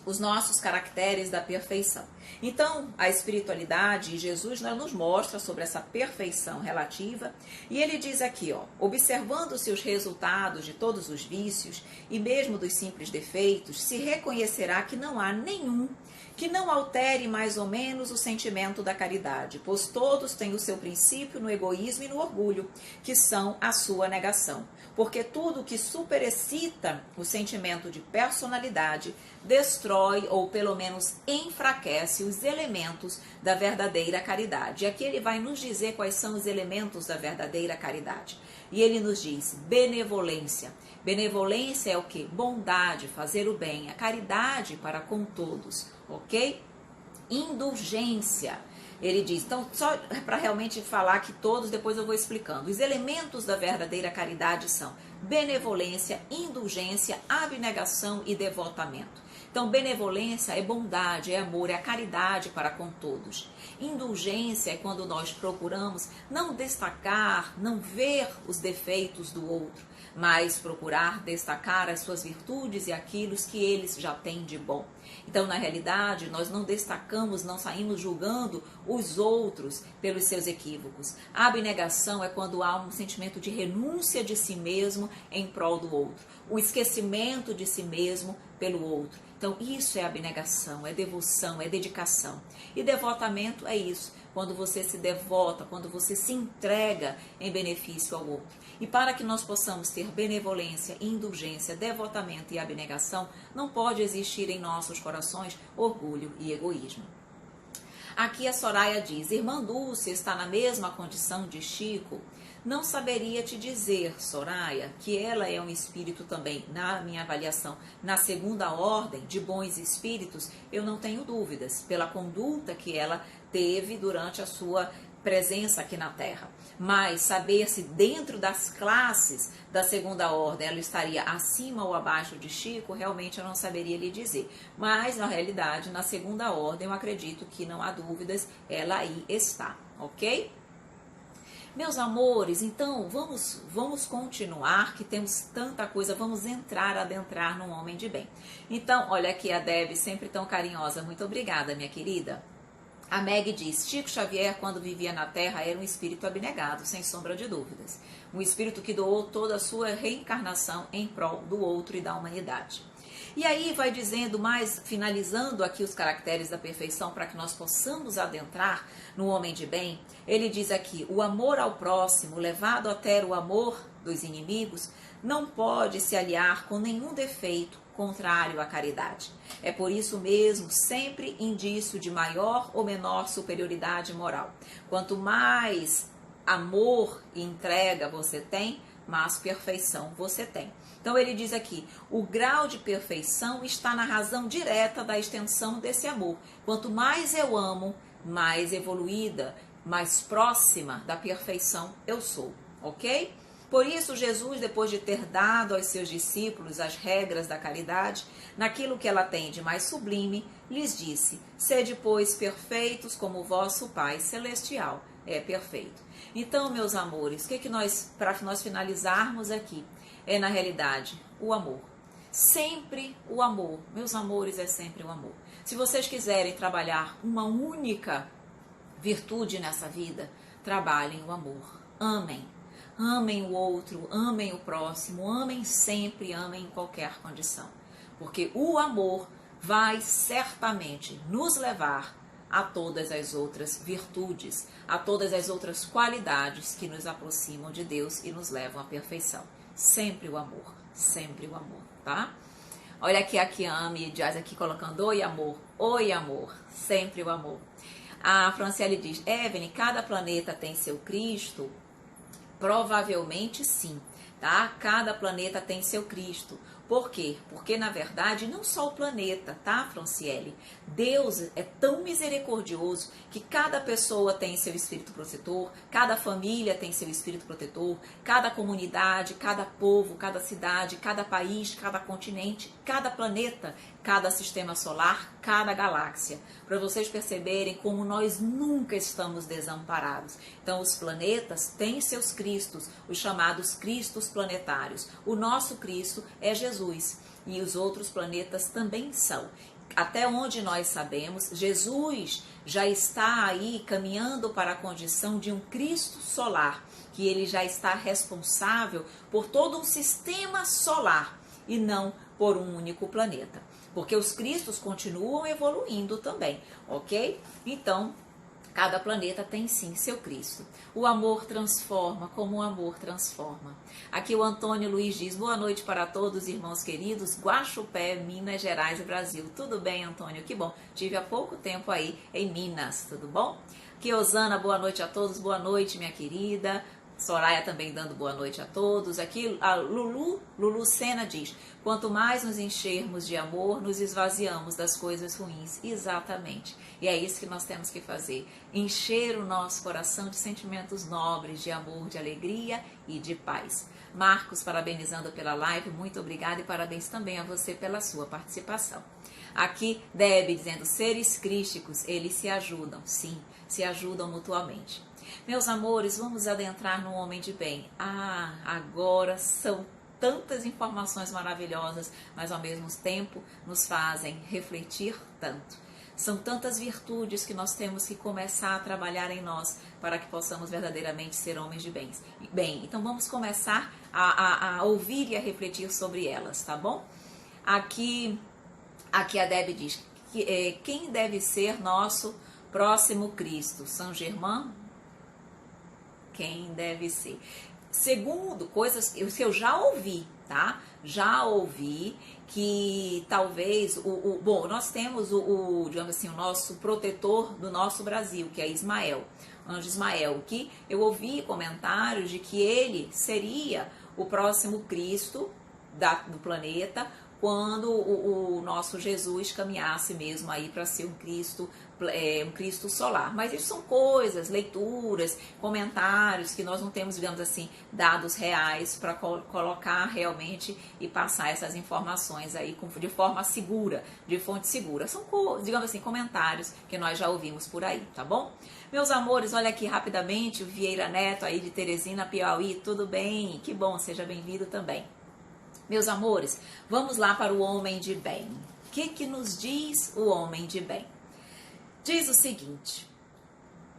os nossos caracteres da perfeição. Então, a espiritualidade, Jesus nos mostra sobre essa perfeição relativa, e ele diz aqui, observando-se os resultados de todos os vícios, e mesmo dos simples defeitos, se reconhecerá que não há nenhum que não altere mais ou menos o sentimento da caridade, pois todos têm o seu princípio no egoísmo e no orgulho, que são a sua negação. Porque tudo que superexcita o sentimento de personalidade destrói ou pelo menos enfraquece os elementos da verdadeira caridade. E aqui ele vai nos dizer quais são os elementos da verdadeira caridade. E ele nos diz benevolência, Benevolência é o quê? Bondade, fazer o bem, a caridade para com todos, ok? Indulgência. Ele diz, então, só para realmente falar que todos, depois eu vou explicando. Os elementos da verdadeira caridade são benevolência, indulgência, abnegação e devotamento. Então, benevolência é bondade, é amor, é a caridade para com todos. Indulgência é quando nós procuramos não destacar, não ver os defeitos do outro, mas procurar destacar as suas virtudes e aquilo que eles já têm de bom. Então, na realidade, nós não destacamos, não saímos julgando os outros pelos seus equívocos. A abnegação é quando há um sentimento de renúncia de si mesmo em prol do outro, o esquecimento de si mesmo pelo outro. Então, isso é abnegação, é devoção, é dedicação. E devotamento é isso, quando você se devota, quando você se entrega em benefício ao outro. E para que nós possamos ter benevolência, indulgência, devotamento e abnegação, não pode existir em nossos corações orgulho e egoísmo. Aqui a Soraya diz, irmã Dulce está na mesma condição de Chico? Não saberia te dizer, Soraya, que ela é um espírito também, na minha avaliação, na segunda ordem de bons espíritos, eu não tenho dúvidas, pela conduta que ela teve durante a sua presença aqui na Terra. Mas saber se dentro das classes da segunda ordem ela estaria acima ou abaixo de Chico, realmente eu não saberia lhe dizer. Mas, na realidade, na segunda ordem, eu acredito que não há dúvidas, ela aí está, ok? Meus amores, então vamos continuar, que temos tanta coisa, vamos adentrar num homem de bem. Então, olha aqui a Deb, sempre tão carinhosa, muito obrigada, minha querida. A Meg diz, Chico Xavier, quando vivia na Terra, era um espírito abnegado, sem sombra de dúvidas. Um espírito que doou toda a sua reencarnação em prol do outro e da humanidade. E aí vai dizendo, mais finalizando aqui os caracteres da perfeição para que nós possamos adentrar no homem de bem, ele diz aqui, o amor ao próximo, levado até o amor dos inimigos, não pode se aliar com nenhum defeito contrário à caridade. É por isso mesmo sempre indício de maior ou menor superioridade moral. Quanto mais amor e entrega você tem, mais perfeição você tem. Então ele diz aqui, o grau de perfeição está na razão direta da extensão desse amor. Quanto mais eu amo, mais evoluída, mais próxima da perfeição eu sou, ok? Por isso Jesus, depois de ter dado aos seus discípulos as regras da caridade, naquilo que ela tem de mais sublime, lhes disse, sede, pois, perfeitos como o vosso Pai Celestial é perfeito. Então, meus amores, o que para nós finalizarmos aqui, é na realidade o amor. Sempre o amor, meus amores, é sempre o amor. Se vocês quiserem trabalhar uma única virtude nessa vida, trabalhem o amor. Amem. Amem o outro, amem o próximo, amem sempre, amem em qualquer condição. Porque o amor vai certamente nos levar a todas as outras virtudes, a todas as outras qualidades que nos aproximam de Deus e nos levam à perfeição. Sempre o amor, tá? Olha aqui a Kiami Jazz aqui colocando, oi amor, sempre o amor. A Franciele diz, Evelyn, cada planeta tem seu Cristo? Provavelmente sim, tá? Cada planeta tem seu Cristo. Por quê? Porque, na verdade, não só o planeta, tá, Franciele? Deus é tão misericordioso que cada pessoa tem seu espírito protetor, cada família tem seu espírito protetor, cada comunidade, cada povo, cada cidade, cada país, cada continente, cada planeta, cada sistema solar, cada galáxia. Para vocês perceberem como nós nunca estamos desamparados. Então, os planetas têm seus cristos, os chamados cristos planetários. O nosso Cristo é Jesus e os outros planetas também são. Até onde nós sabemos, Jesus já está aí caminhando para a condição de um Cristo solar, que ele já está responsável por todo um sistema solar e não por um único planeta. Porque os cristos continuam evoluindo também, ok? Então, cada planeta tem sim seu Cristo. O amor transforma como o amor transforma. Aqui o Antônio Luiz diz, boa noite para todos, irmãos queridos, Guaxupé, Minas Gerais e Brasil. Tudo bem, Antônio? Que bom. Tive há pouco tempo aí em Minas, tudo bom? Aqui Osana, boa noite a todos, boa noite, minha querida. Soraya também dando boa noite a todos. Aqui a Lulu Sena diz: quanto mais nos enchermos de amor, nos esvaziamos das coisas ruins. Exatamente. E é isso que nós temos que fazer. Encher o nosso coração de sentimentos nobres, de amor, de alegria e de paz. Marcos, parabenizando pela live, muito obrigada e parabéns também a você pela sua participação. Aqui, Deb dizendo: seres crísticos, eles se ajudam. Sim, se ajudam mutuamente. Meus amores, vamos adentrar no homem de bem. Agora são tantas informações maravilhosas, mas ao mesmo tempo nos fazem refletir tanto. São tantas virtudes que nós temos que começar a trabalhar em nós para que possamos verdadeiramente ser homens de bem. Então vamos começar a ouvir e a refletir sobre elas, tá bom? Aqui a Deb diz que quem deve ser nosso próximo Cristo? São Germain? Quem deve ser? Segundo, coisas que eu já ouvi, tá? Já ouvi que talvez, bom, nós temos digamos assim, o nosso protetor do nosso Brasil, que é Ismael, Anjo Ismael, que eu ouvi comentários de que ele seria o próximo Cristo do planeta, quando o nosso Jesus caminhasse mesmo aí para ser um Cristo solar. Mas isso são coisas, leituras, comentários que nós não temos, digamos assim, dados reais para colocar realmente e passar essas informações aí de forma segura, de fonte segura. São, digamos assim, comentários que nós já ouvimos por aí, tá bom? Meus amores, olha aqui rapidamente o Vieira Neto aí de Teresina, Piauí, tudo bem? Que bom, seja bem-vindo também. Meus amores, vamos lá para o homem de bem. O que nos diz o homem de bem? Diz o seguinte,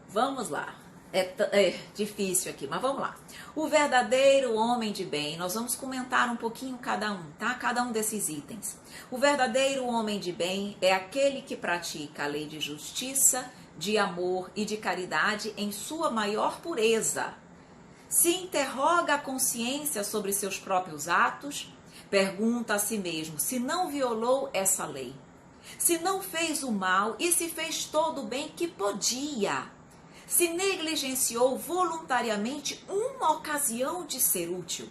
vamos lá, é difícil aqui, mas vamos lá. O verdadeiro homem de bem, nós vamos comentar um pouquinho cada um, tá? Cada um desses itens. O verdadeiro homem de bem é aquele que pratica a lei de justiça, de amor e de caridade em sua maior pureza. Se interroga a consciência sobre seus próprios atos, pergunta a si mesmo se não violou essa lei, se não fez o mal e se fez todo o bem que podia, se negligenciou voluntariamente uma ocasião de ser útil,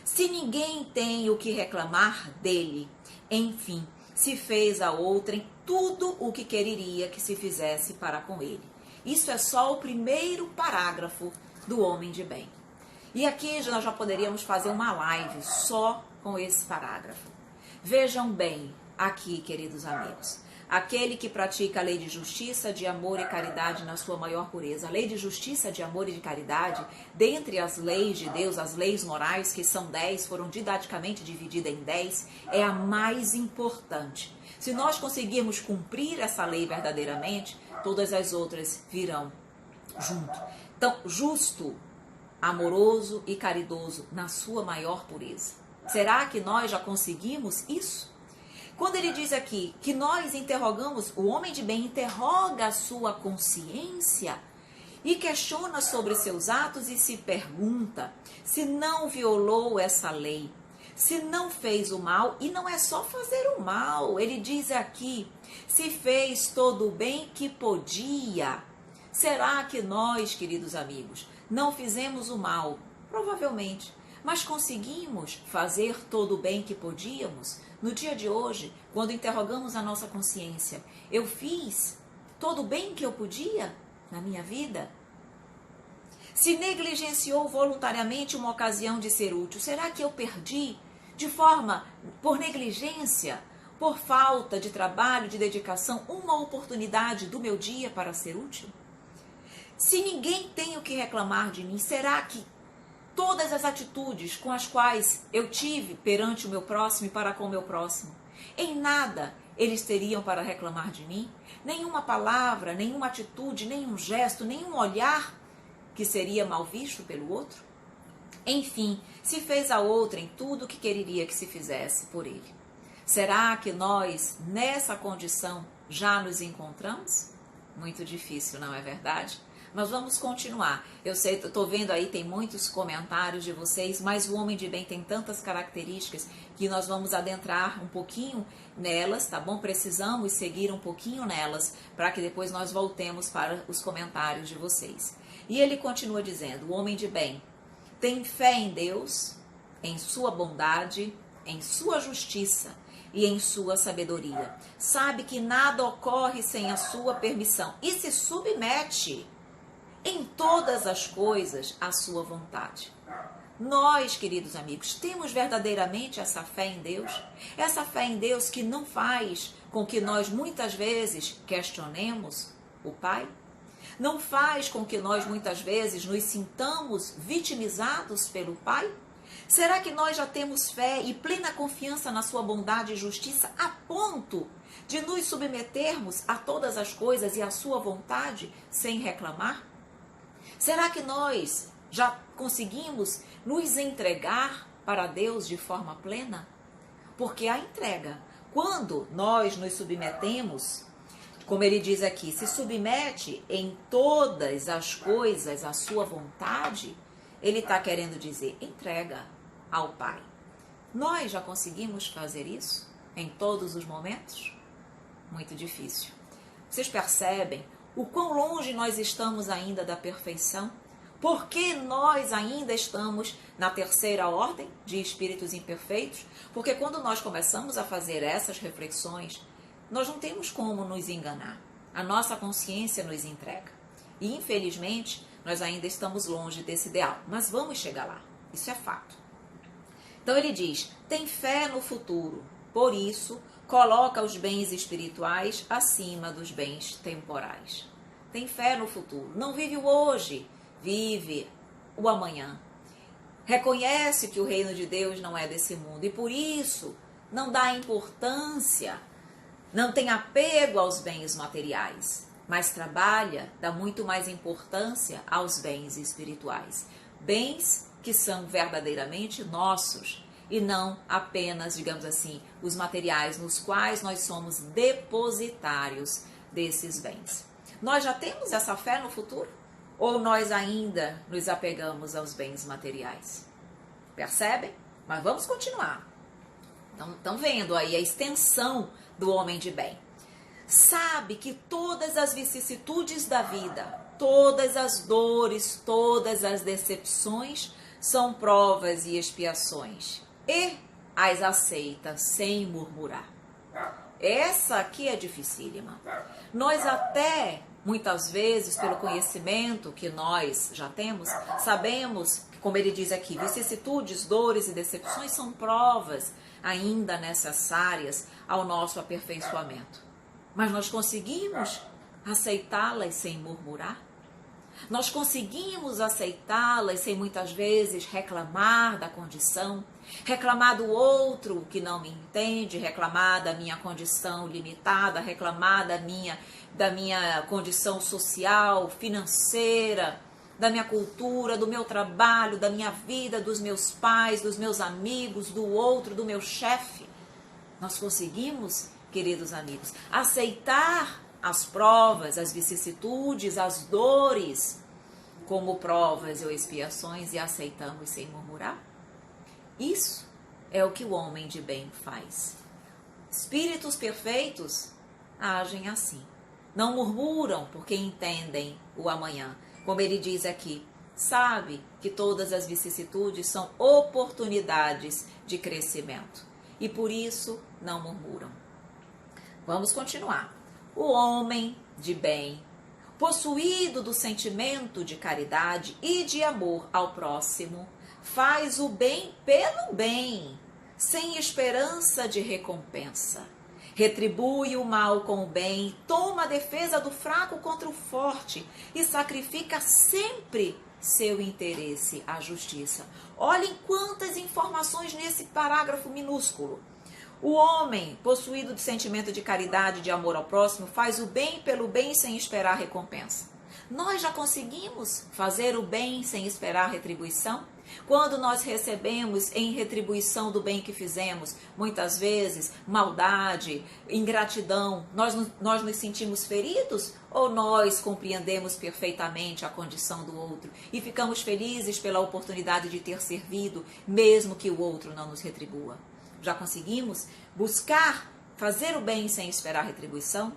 se ninguém tem o que reclamar dele, enfim, se fez a outrem tudo o que quereria que se fizesse para com ele. Isso é só o primeiro parágrafo do homem de bem. E aqui nós já poderíamos fazer uma live só com esse parágrafo. Vejam bem aqui, queridos amigos. Aquele que pratica a lei de justiça, de amor e caridade na sua maior pureza. A lei de justiça, de amor e de caridade, dentre as leis de Deus, as leis morais, que são 10, foram didaticamente divididas em 10, é a mais importante. Se nós conseguirmos cumprir essa lei verdadeiramente, todas as outras virão junto. Então, justo, amoroso e caridoso na sua maior pureza. Será que nós já conseguimos isso? Quando ele diz aqui que nós interrogamos, o homem de bem interroga a sua consciência e questiona sobre seus atos e se pergunta se não violou essa lei, se não fez o mal, e não é só fazer o mal, ele diz aqui, se fez todo o bem que podia. Será que nós, queridos amigos, não fizemos o mal? Provavelmente. Mas conseguimos fazer todo o bem que podíamos? No dia de hoje, quando interrogamos a nossa consciência, eu fiz todo o bem que eu podia na minha vida? Se negligenciou voluntariamente uma ocasião de ser útil, será que eu perdi por negligência, por falta de trabalho, de dedicação, uma oportunidade do meu dia para ser útil? Se ninguém tem o que reclamar de mim, será que todas as atitudes com as quais eu tive perante o meu próximo e para com o meu próximo, em nada eles teriam para reclamar de mim? Nenhuma palavra, nenhuma atitude, nenhum gesto, nenhum olhar que seria mal visto pelo outro? Enfim, se fez a outrem tudo o que quereria que se fizesse por ele. Será que nós, nessa condição, já nos encontramos? Muito difícil, não é verdade? Mas vamos continuar. Eu sei, estou vendo aí, tem muitos comentários de vocês, mas o homem de bem tem tantas características que nós vamos adentrar um pouquinho nelas, tá bom? Precisamos seguir um pouquinho nelas para que depois nós voltemos para os comentários de vocês. E ele continua dizendo, o homem de bem tem fé em Deus, em sua bondade, em sua justiça e em sua sabedoria. Sabe que nada ocorre sem a sua permissão e se submete em todas as coisas à sua vontade. Nós, queridos amigos, temos verdadeiramente essa fé em Deus? Essa fé em Deus que não faz com que nós muitas vezes questionemos o Pai? Não faz com que nós muitas vezes nos sintamos vitimizados pelo Pai? Será que nós já temos fé e plena confiança na sua bondade e justiça a ponto de nos submetermos a todas as coisas e à sua vontade sem reclamar? Será que nós já conseguimos nos entregar para Deus de forma plena? Porque a entrega, quando nós nos submetemos, como ele diz aqui, se submete em todas as coisas à sua vontade, ele está querendo dizer, entrega ao Pai. Nós já conseguimos fazer isso em todos os momentos? Muito difícil. Vocês percebem o quão longe nós estamos ainda da perfeição? Por que nós ainda estamos na terceira ordem de espíritos imperfeitos? Porque quando nós começamos a fazer essas reflexões, nós não temos como nos enganar. A nossa consciência nos entrega. E, infelizmente, nós ainda estamos longe desse ideal. Mas vamos chegar lá. Isso é fato. Então ele diz, tem fé no futuro. Por isso, coloca os bens espirituais acima dos bens temporais. Tem fé no futuro. Não vive o hoje. Vive o amanhã. Reconhece que o reino de Deus não é desse mundo. E por isso, não dá importância, não tem apego aos bens materiais, mas trabalha, dá muito mais importância aos bens espirituais. Bens que são verdadeiramente nossos e não apenas, digamos assim, os materiais nos quais nós somos depositários desses bens. Nós já temos essa fé no futuro? Ou nós ainda nos apegamos aos bens materiais? Percebem? Mas vamos continuar. Então, estão vendo aí a extensão do homem de bem. Sabe que todas as vicissitudes da vida, todas as dores, todas as decepções são provas e expiações. E as aceita sem murmurar. Essa aqui é dificílima. Nós até, muitas vezes, pelo conhecimento que nós já temos, sabemos, como ele diz aqui, vicissitudes, dores e decepções são provas ainda necessárias ao nosso aperfeiçoamento. Mas nós conseguimos aceitá-las sem murmurar? Nós conseguimos aceitá-las sem muitas vezes reclamar da condição, reclamar do outro que não me entende, reclamar da minha condição limitada, reclamar da minha condição social, financeira, da minha cultura, do meu trabalho, da minha vida, dos meus pais, dos meus amigos, do outro, do meu chefe. Nós conseguimos, queridos amigos, aceitar as provas, as vicissitudes, as dores como provas ou expiações e aceitamos sem murmurar? Isso é o que o homem de bem faz. Espíritos perfeitos agem assim. Não murmuram porque entendem o amanhã. Como ele diz aqui, sabe que todas as vicissitudes são oportunidades de crescimento. E por isso não murmuram. Vamos continuar. O homem de bem, possuído do sentimento de caridade e de amor ao próximo, faz o bem pelo bem, sem esperança de recompensa. Retribui o mal com o bem, toma a defesa do fraco contra o forte e sacrifica sempre seu interesse à justiça. Olhem quantas informações nesse parágrafo minúsculo. O homem, possuído de sentimento de caridade e de amor ao próximo, faz o bem pelo bem sem esperar recompensa. Nós já conseguimos fazer o bem sem esperar retribuição? Quando nós recebemos em retribuição do bem que fizemos, muitas vezes, maldade, ingratidão, nós nos sentimos feridos ou nós compreendemos perfeitamente a condição do outro e ficamos felizes pela oportunidade de ter servido, mesmo que o outro não nos retribua? Já conseguimos buscar fazer o bem sem esperar retribuição?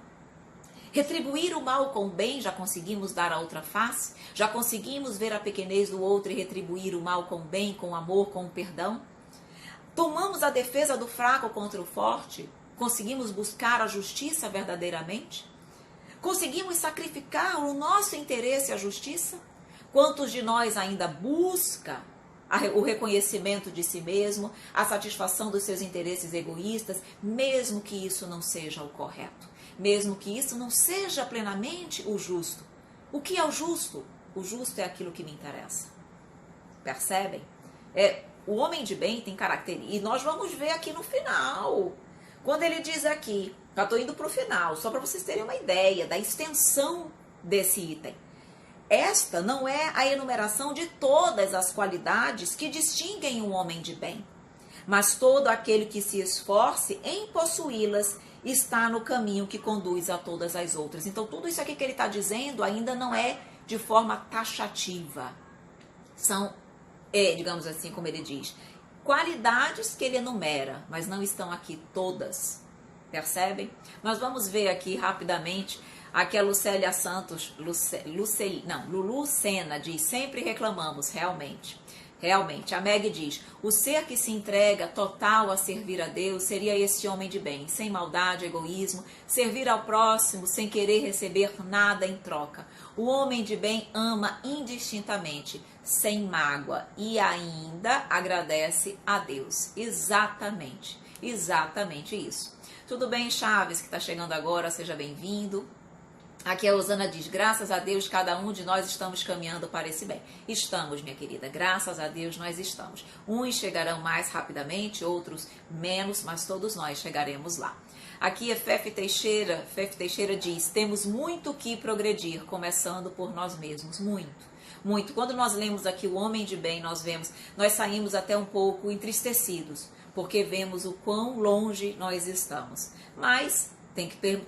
Retribuir o mal com o bem, já conseguimos dar a outra face? Já conseguimos ver a pequenez do outro e retribuir o mal com o bem, com o amor, com o perdão? Tomamos a defesa do fraco contra o forte? Conseguimos buscar a justiça verdadeiramente? Conseguimos sacrificar o nosso interesse à justiça? Quantos de nós ainda busca o reconhecimento de si mesmo, a satisfação dos seus interesses egoístas, mesmo que isso não seja o correto, mesmo que isso não seja plenamente o justo? O que é o justo? O justo é aquilo que me interessa. Percebem? O homem de bem tem características, e nós vamos ver aqui no final, quando ele diz aqui, já estou indo para o final, só para vocês terem uma ideia da extensão desse item. Esta não é a enumeração de todas as qualidades que distinguem um homem de bem, mas todo aquele que se esforce em possuí-las está no caminho que conduz a todas as outras. Então, tudo isso aqui que ele está dizendo ainda não é de forma taxativa. São, digamos assim, como ele diz, qualidades que ele enumera, mas não estão aqui todas. Percebem? Nós vamos ver aqui rapidamente. Aqui a Lucélia Santos, Lulu Sena diz, sempre reclamamos, realmente. A Meg diz, o ser que se entrega total a servir a Deus seria esse homem de bem, sem maldade, egoísmo, servir ao próximo sem querer receber nada em troca. O homem de bem ama indistintamente, sem mágoa e ainda agradece a Deus. Exatamente isso. Tudo bem, Chaves, que está chegando agora, seja bem-vindo. Aqui a Osana diz, graças a Deus, cada um de nós estamos caminhando para esse bem. Estamos, minha querida, graças a Deus nós estamos. Uns chegarão mais rapidamente, outros menos, mas todos nós chegaremos lá. Aqui a Fefe Teixeira diz, temos muito que progredir, começando por nós mesmos, muito. Quando nós lemos aqui o homem de bem, nós saímos até um pouco entristecidos, porque vemos o quão longe nós estamos. Mas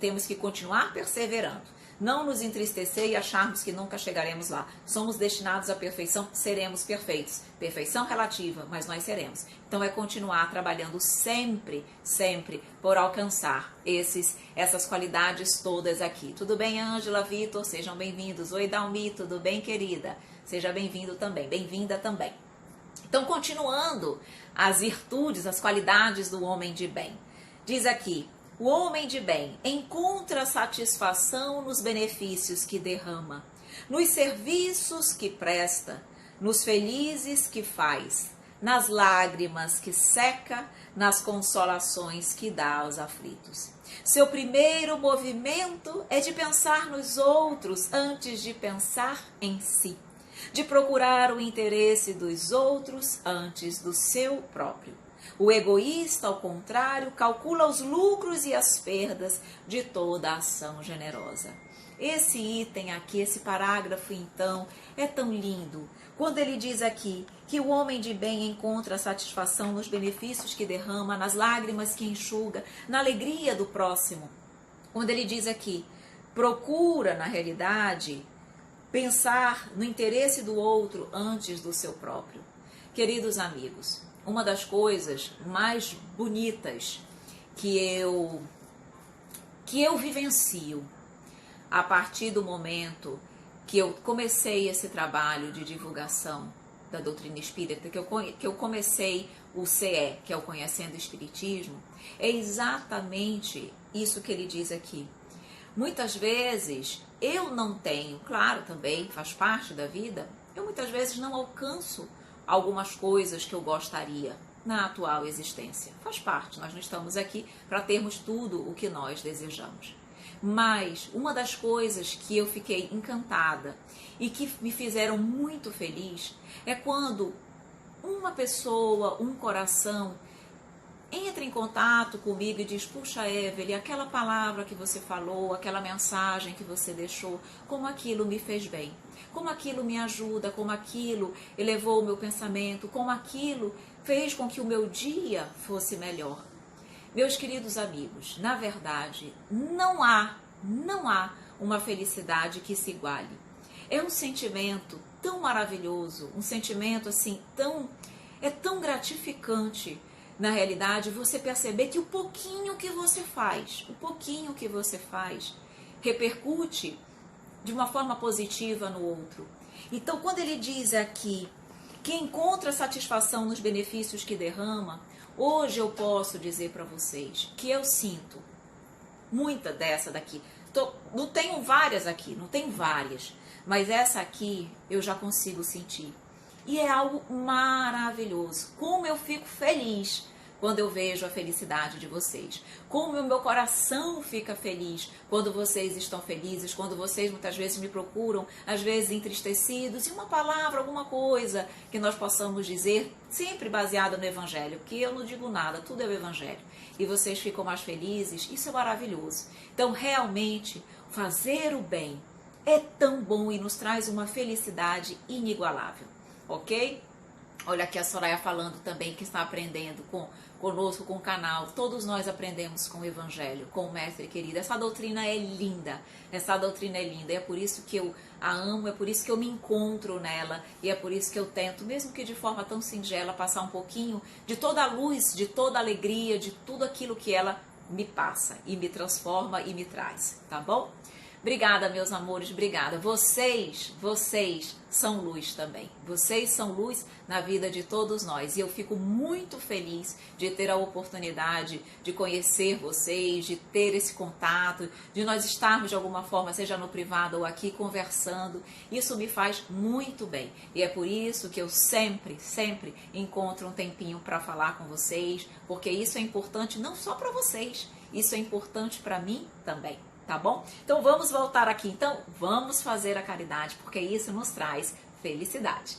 temos que continuar perseverando. Não nos entristecer e acharmos que nunca chegaremos lá. Somos destinados à perfeição, seremos perfeitos. Perfeição relativa, mas nós seremos. Então é continuar trabalhando sempre por alcançar essas qualidades todas aqui. Tudo bem, Ângela, Vitor? Sejam bem-vindos. Oi, Dalmi, tudo bem, querida? Seja bem-vindo também, bem-vinda também. Então, continuando as virtudes, as qualidades do homem de bem. Diz aqui, o homem de bem encontra satisfação nos benefícios que derrama, nos serviços que presta, nos felizes que faz, nas lágrimas que seca, nas consolações que dá aos aflitos. Seu primeiro movimento é de pensar nos outros antes de pensar em si, de procurar o interesse dos outros antes do seu próprio. O egoísta, ao contrário, calcula os lucros e as perdas de toda a ação generosa. Esse item aqui, esse parágrafo, então, é tão lindo. Quando ele diz aqui que o homem de bem encontra satisfação nos benefícios que derrama, nas lágrimas que enxuga, na alegria do próximo. Quando ele diz aqui, procura, na realidade, pensar no interesse do outro antes do seu próprio. Queridos amigos, uma das coisas mais bonitas que eu vivencio a partir do momento que eu comecei esse trabalho de divulgação da doutrina espírita, que eu comecei o CE, que é o Conhecendo o Espiritismo, é exatamente isso que ele diz aqui. Muitas vezes eu não tenho, claro, também faz parte da vida, eu muitas vezes não alcanço algumas coisas que eu gostaria na atual existência. Faz parte, nós não estamos aqui para termos tudo o que nós desejamos. Mas uma das coisas que eu fiquei encantada e que me fizeram muito feliz é quando uma pessoa, um coração, entra em contato comigo e diz, puxa, Evelyn, aquela palavra que você falou, aquela mensagem que você deixou, como aquilo me fez bem, como aquilo me ajuda, como aquilo elevou o meu pensamento, como aquilo fez com que o meu dia fosse melhor. Meus queridos amigos, na verdade, não há uma felicidade que se iguale. É um sentimento tão maravilhoso, um sentimento assim tão gratificante, na realidade, você perceber que o pouquinho que você faz, repercute de uma forma positiva no outro. Então, quando ele diz aqui que encontra satisfação nos benefícios que derrama, hoje eu posso dizer para vocês que eu sinto muita dessa daqui. Não tenho várias aqui, não tenho várias, mas essa aqui eu já consigo sentir. E é algo maravilhoso. Como eu fico feliz quando eu vejo a felicidade de vocês. Como o meu coração fica feliz quando vocês estão felizes, quando vocês muitas vezes me procuram, às vezes entristecidos, e uma palavra, alguma coisa que nós possamos dizer, sempre baseada no Evangelho, porque eu não digo nada, tudo é o Evangelho. E vocês ficam mais felizes, isso é maravilhoso. Então, realmente, fazer o bem é tão bom e nos traz uma felicidade inigualável, ok? Olha aqui a Soraya falando também que está aprendendo conosco, com o canal. Todos nós aprendemos com o Evangelho, com o Mestre querido. Essa doutrina é linda, essa doutrina é linda. É por isso que eu a amo, é por isso que eu me encontro nela. E é por isso que eu tento, mesmo que de forma tão singela, passar um pouquinho de toda a luz, de toda a alegria, de tudo aquilo que ela me passa e me transforma e me traz, tá bom? Obrigada, meus amores, obrigada. Vocês são luz também. Vocês são luz na vida de todos nós. E eu fico muito feliz de ter a oportunidade de conhecer vocês, de ter esse contato, de nós estarmos de alguma forma, seja no privado ou aqui, conversando. Isso me faz muito bem. E é por isso que eu sempre encontro um tempinho para falar com vocês, porque isso é importante não só para vocês, isso é importante para mim também. Tá bom? Então vamos voltar aqui. Então vamos fazer a caridade, porque isso nos traz felicidade.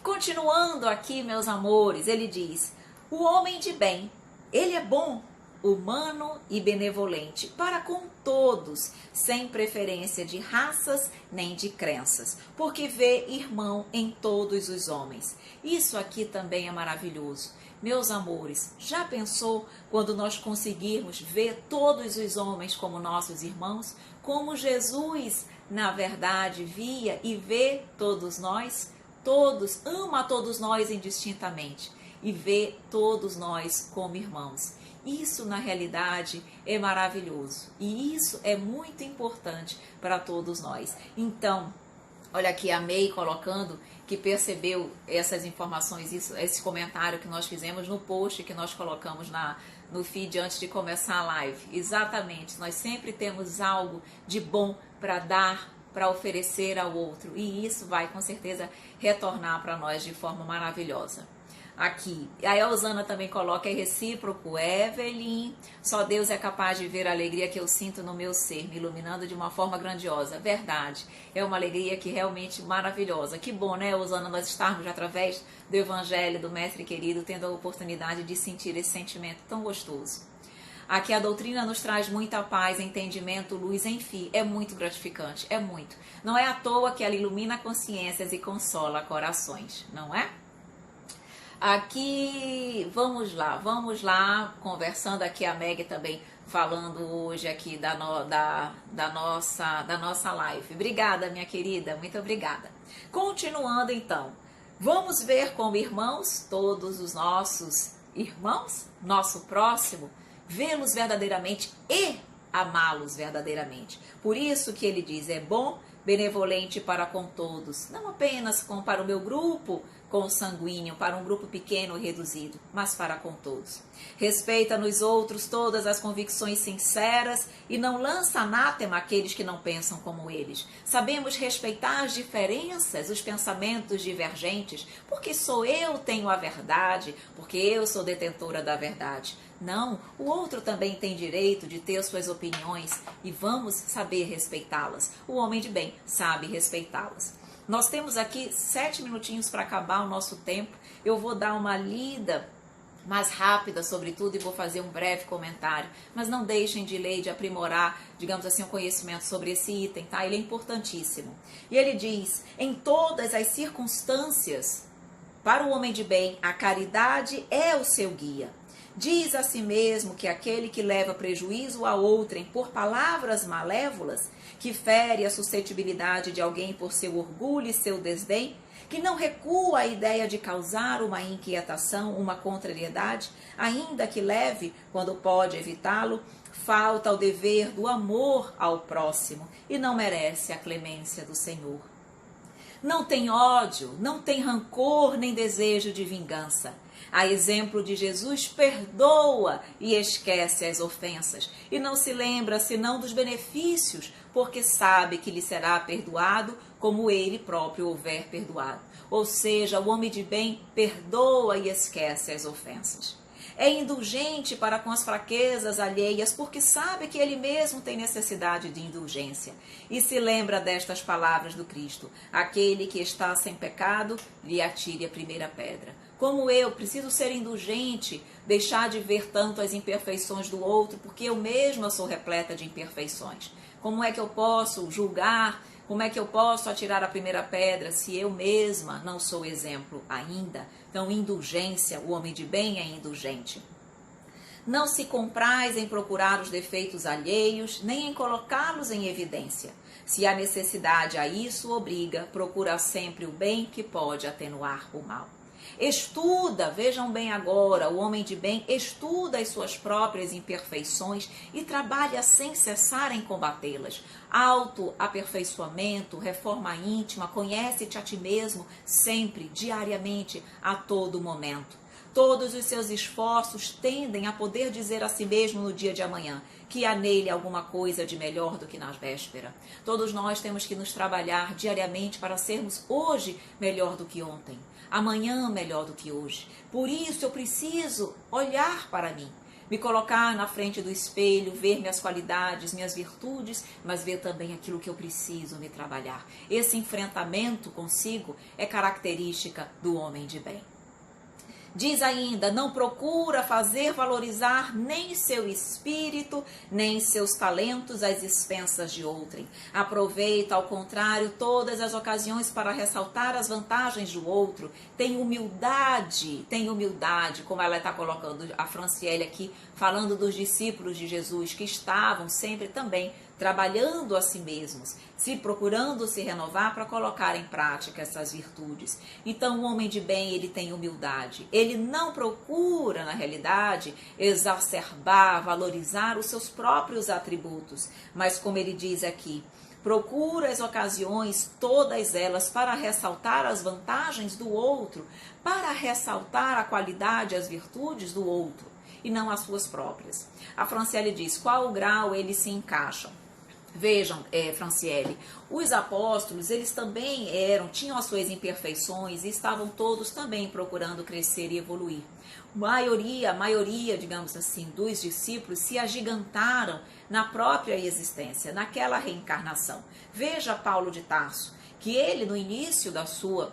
Continuando aqui, meus amores, ele diz: o homem de bem, ele é bom, humano e benevolente para com todos, sem preferência de raças nem de crenças, porque vê irmão em todos os homens. Isso aqui também é maravilhoso. Meus amores, já pensou quando nós conseguirmos ver todos os homens como nossos irmãos? Como Jesus, na verdade, via e vê todos nós? Todos, ama a todos nós indistintamente e vê todos nós como irmãos. Isso, na realidade, é maravilhoso e isso é muito importante para todos nós. Então, olha aqui a May colocando que percebeu essas informações, esse comentário que nós fizemos no post que nós colocamos no feed antes de começar a live. Exatamente, nós sempre temos algo de bom para dar, para oferecer ao outro. E isso vai com certeza retornar para nós de forma maravilhosa. Aqui, a Elzana também coloca, é recíproco, Evelyn, só Deus é capaz de ver a alegria que eu sinto no meu ser, me iluminando de uma forma grandiosa. Verdade, é uma alegria que realmente maravilhosa. Que bom, né, Elzana, nós estarmos através do Evangelho, do Mestre querido, tendo a oportunidade de sentir esse sentimento tão gostoso. Aqui a doutrina nos traz muita paz, entendimento, luz, enfim, é muito gratificante, é muito. Não é à toa que ela ilumina consciências e consola corações, não é? Aqui, vamos lá, conversando aqui a Meg também, falando hoje aqui da nossa live. Obrigada, minha querida, muito obrigada. Continuando então, vamos ver como irmãos, todos os nossos irmãos, nosso próximo, vê-los verdadeiramente e amá-los verdadeiramente. Por isso que ele diz, é bom, benevolente para com todos, não apenas para o meu grupo consanguíneo, para um grupo pequeno e reduzido, mas para com todos. Respeita nos outros todas as convicções sinceras e não lança anátema àqueles que não pensam como eles. Sabemos respeitar as diferenças, os pensamentos divergentes, porque sou eu tenho a verdade, porque eu sou detentora da verdade. Não, o outro também tem direito de ter suas opiniões e vamos saber respeitá-las. O homem de bem sabe respeitá-las. Nós temos aqui 7 minutinhos para acabar o nosso tempo. Eu vou dar uma lida mais rápida sobre tudo e vou fazer um breve comentário. Mas não deixem de ler, de aprimorar, digamos assim, o conhecimento sobre esse item, tá? Ele é importantíssimo. E ele diz, em todas as circunstâncias, para o homem de bem, a caridade é o seu guia. Diz a si mesmo que aquele que leva prejuízo a outrem por palavras malévolas, que fere a suscetibilidade de alguém por seu orgulho e seu desdém, que não recua a ideia de causar uma inquietação, uma contrariedade, ainda que leve, quando pode evitá-lo, falta ao dever do amor ao próximo e não merece a clemência do Senhor. Não tem ódio, não tem rancor nem desejo de vingança. A exemplo de Jesus, perdoa e esquece as ofensas e não se lembra senão dos benefícios, porque sabe que lhe será perdoado como ele próprio houver perdoado. Ou seja, o homem de bem perdoa e esquece as ofensas. É indulgente para com as fraquezas alheias, porque sabe que ele mesmo tem necessidade de indulgência. E se lembra destas palavras do Cristo: aquele que está sem pecado, lhe atire a primeira pedra. Como eu preciso ser indulgente, deixar de ver tanto as imperfeições do outro, porque eu mesma sou repleta de imperfeições. Como é que eu posso julgar? Como é que eu posso atirar a primeira pedra se eu mesma não sou exemplo ainda? Então, indulgência, o homem de bem é indulgente. Não se compraz em procurar os defeitos alheios, nem em colocá-los em evidência. Se a necessidade a isso obriga, procura sempre o bem que pode atenuar o mal. Estuda, vejam bem agora, o homem de bem estuda as suas próprias imperfeições e trabalha sem cessar em combatê-las. Autoaperfeiçoamento, reforma íntima, conhece-te a ti mesmo sempre, diariamente, a todo momento. Todos os seus esforços tendem a poder dizer a si mesmo no dia de amanhã que há nele alguma coisa de melhor do que na véspera. Todos nós temos que nos trabalhar diariamente para sermos hoje melhor do que ontem, amanhã melhor do que hoje. Por isso eu preciso olhar para mim, me colocar na frente do espelho, ver minhas qualidades, minhas virtudes, mas ver também aquilo que eu preciso me trabalhar. Esse enfrentamento consigo é característica do homem de bem. Diz ainda, não procura fazer valorizar nem seu espírito, nem seus talentos às expensas de outrem. Aproveita, ao contrário, todas as ocasiões para ressaltar as vantagens do outro. Tem humildade, como ela está colocando a Franciele aqui, falando dos discípulos de Jesus, que estavam sempre também trabalhando a si mesmos, procurando se renovar para colocar em prática essas virtudes. Então, o homem de bem, ele tem humildade. Ele não procura, na realidade, exacerbar, valorizar os seus próprios atributos, mas, como ele diz aqui, procura as ocasiões, todas elas, para ressaltar as vantagens do outro, para ressaltar a qualidade, as virtudes do outro, e não as suas próprias. A Franciele diz, qual grau eles se encaixam? Vejam, Franciele, os apóstolos, eles também tinham as suas imperfeições e estavam todos também procurando crescer e evoluir. A maioria, digamos assim, dos discípulos se agigantaram na própria existência, naquela reencarnação. Veja Paulo de Tarso, que ele, no início da sua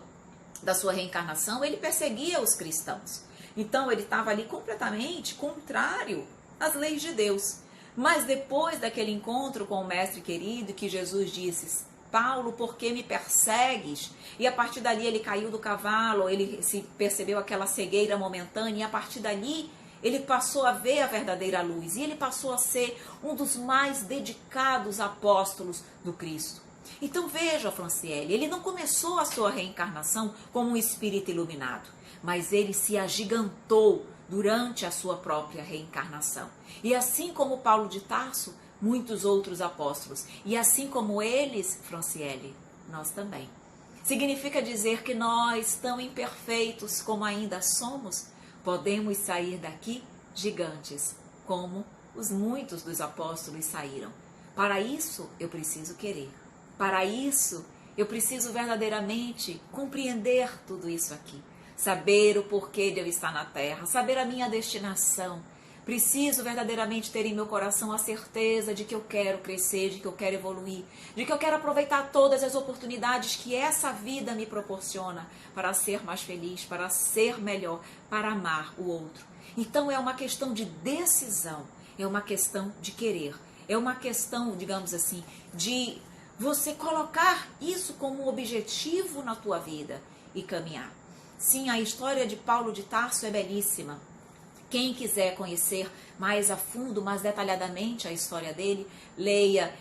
reencarnação, ele perseguia os cristãos. Então, ele estava ali completamente contrário às leis de Deus. Mas depois daquele encontro com o mestre querido, que Jesus disse, Paulo, por que me persegues? E a partir dali ele caiu do cavalo, ele se percebeu aquela cegueira momentânea, e a partir dali ele passou a ver a verdadeira luz, e ele passou a ser um dos mais dedicados apóstolos do Cristo. Então veja, Franciele, ele não começou a sua reencarnação como um espírito iluminado, mas ele se agigantou durante a sua própria reencarnação. E assim como Paulo de Tarso, muitos outros apóstolos. E assim como eles, Franciele, nós também. Significa dizer que nós, tão imperfeitos como ainda somos, podemos sair daqui gigantes, como muitos dos apóstolos saíram. Para isso, eu preciso querer. Para isso, eu preciso verdadeiramente compreender tudo isso aqui. Saber o porquê de eu estar na Terra, saber a minha destinação. Preciso verdadeiramente ter em meu coração a certeza de que eu quero crescer, de que eu quero evoluir, de que eu quero aproveitar todas as oportunidades que essa vida me proporciona para ser mais feliz, para ser melhor, para amar o outro. Então é uma questão de decisão, é uma questão de querer, é uma questão, digamos assim, de você colocar isso como um objetivo na tua vida e caminhar. Sim, a história de Paulo de Tarso é belíssima. Quem quiser conhecer mais a fundo, mais detalhadamente a história dele, leia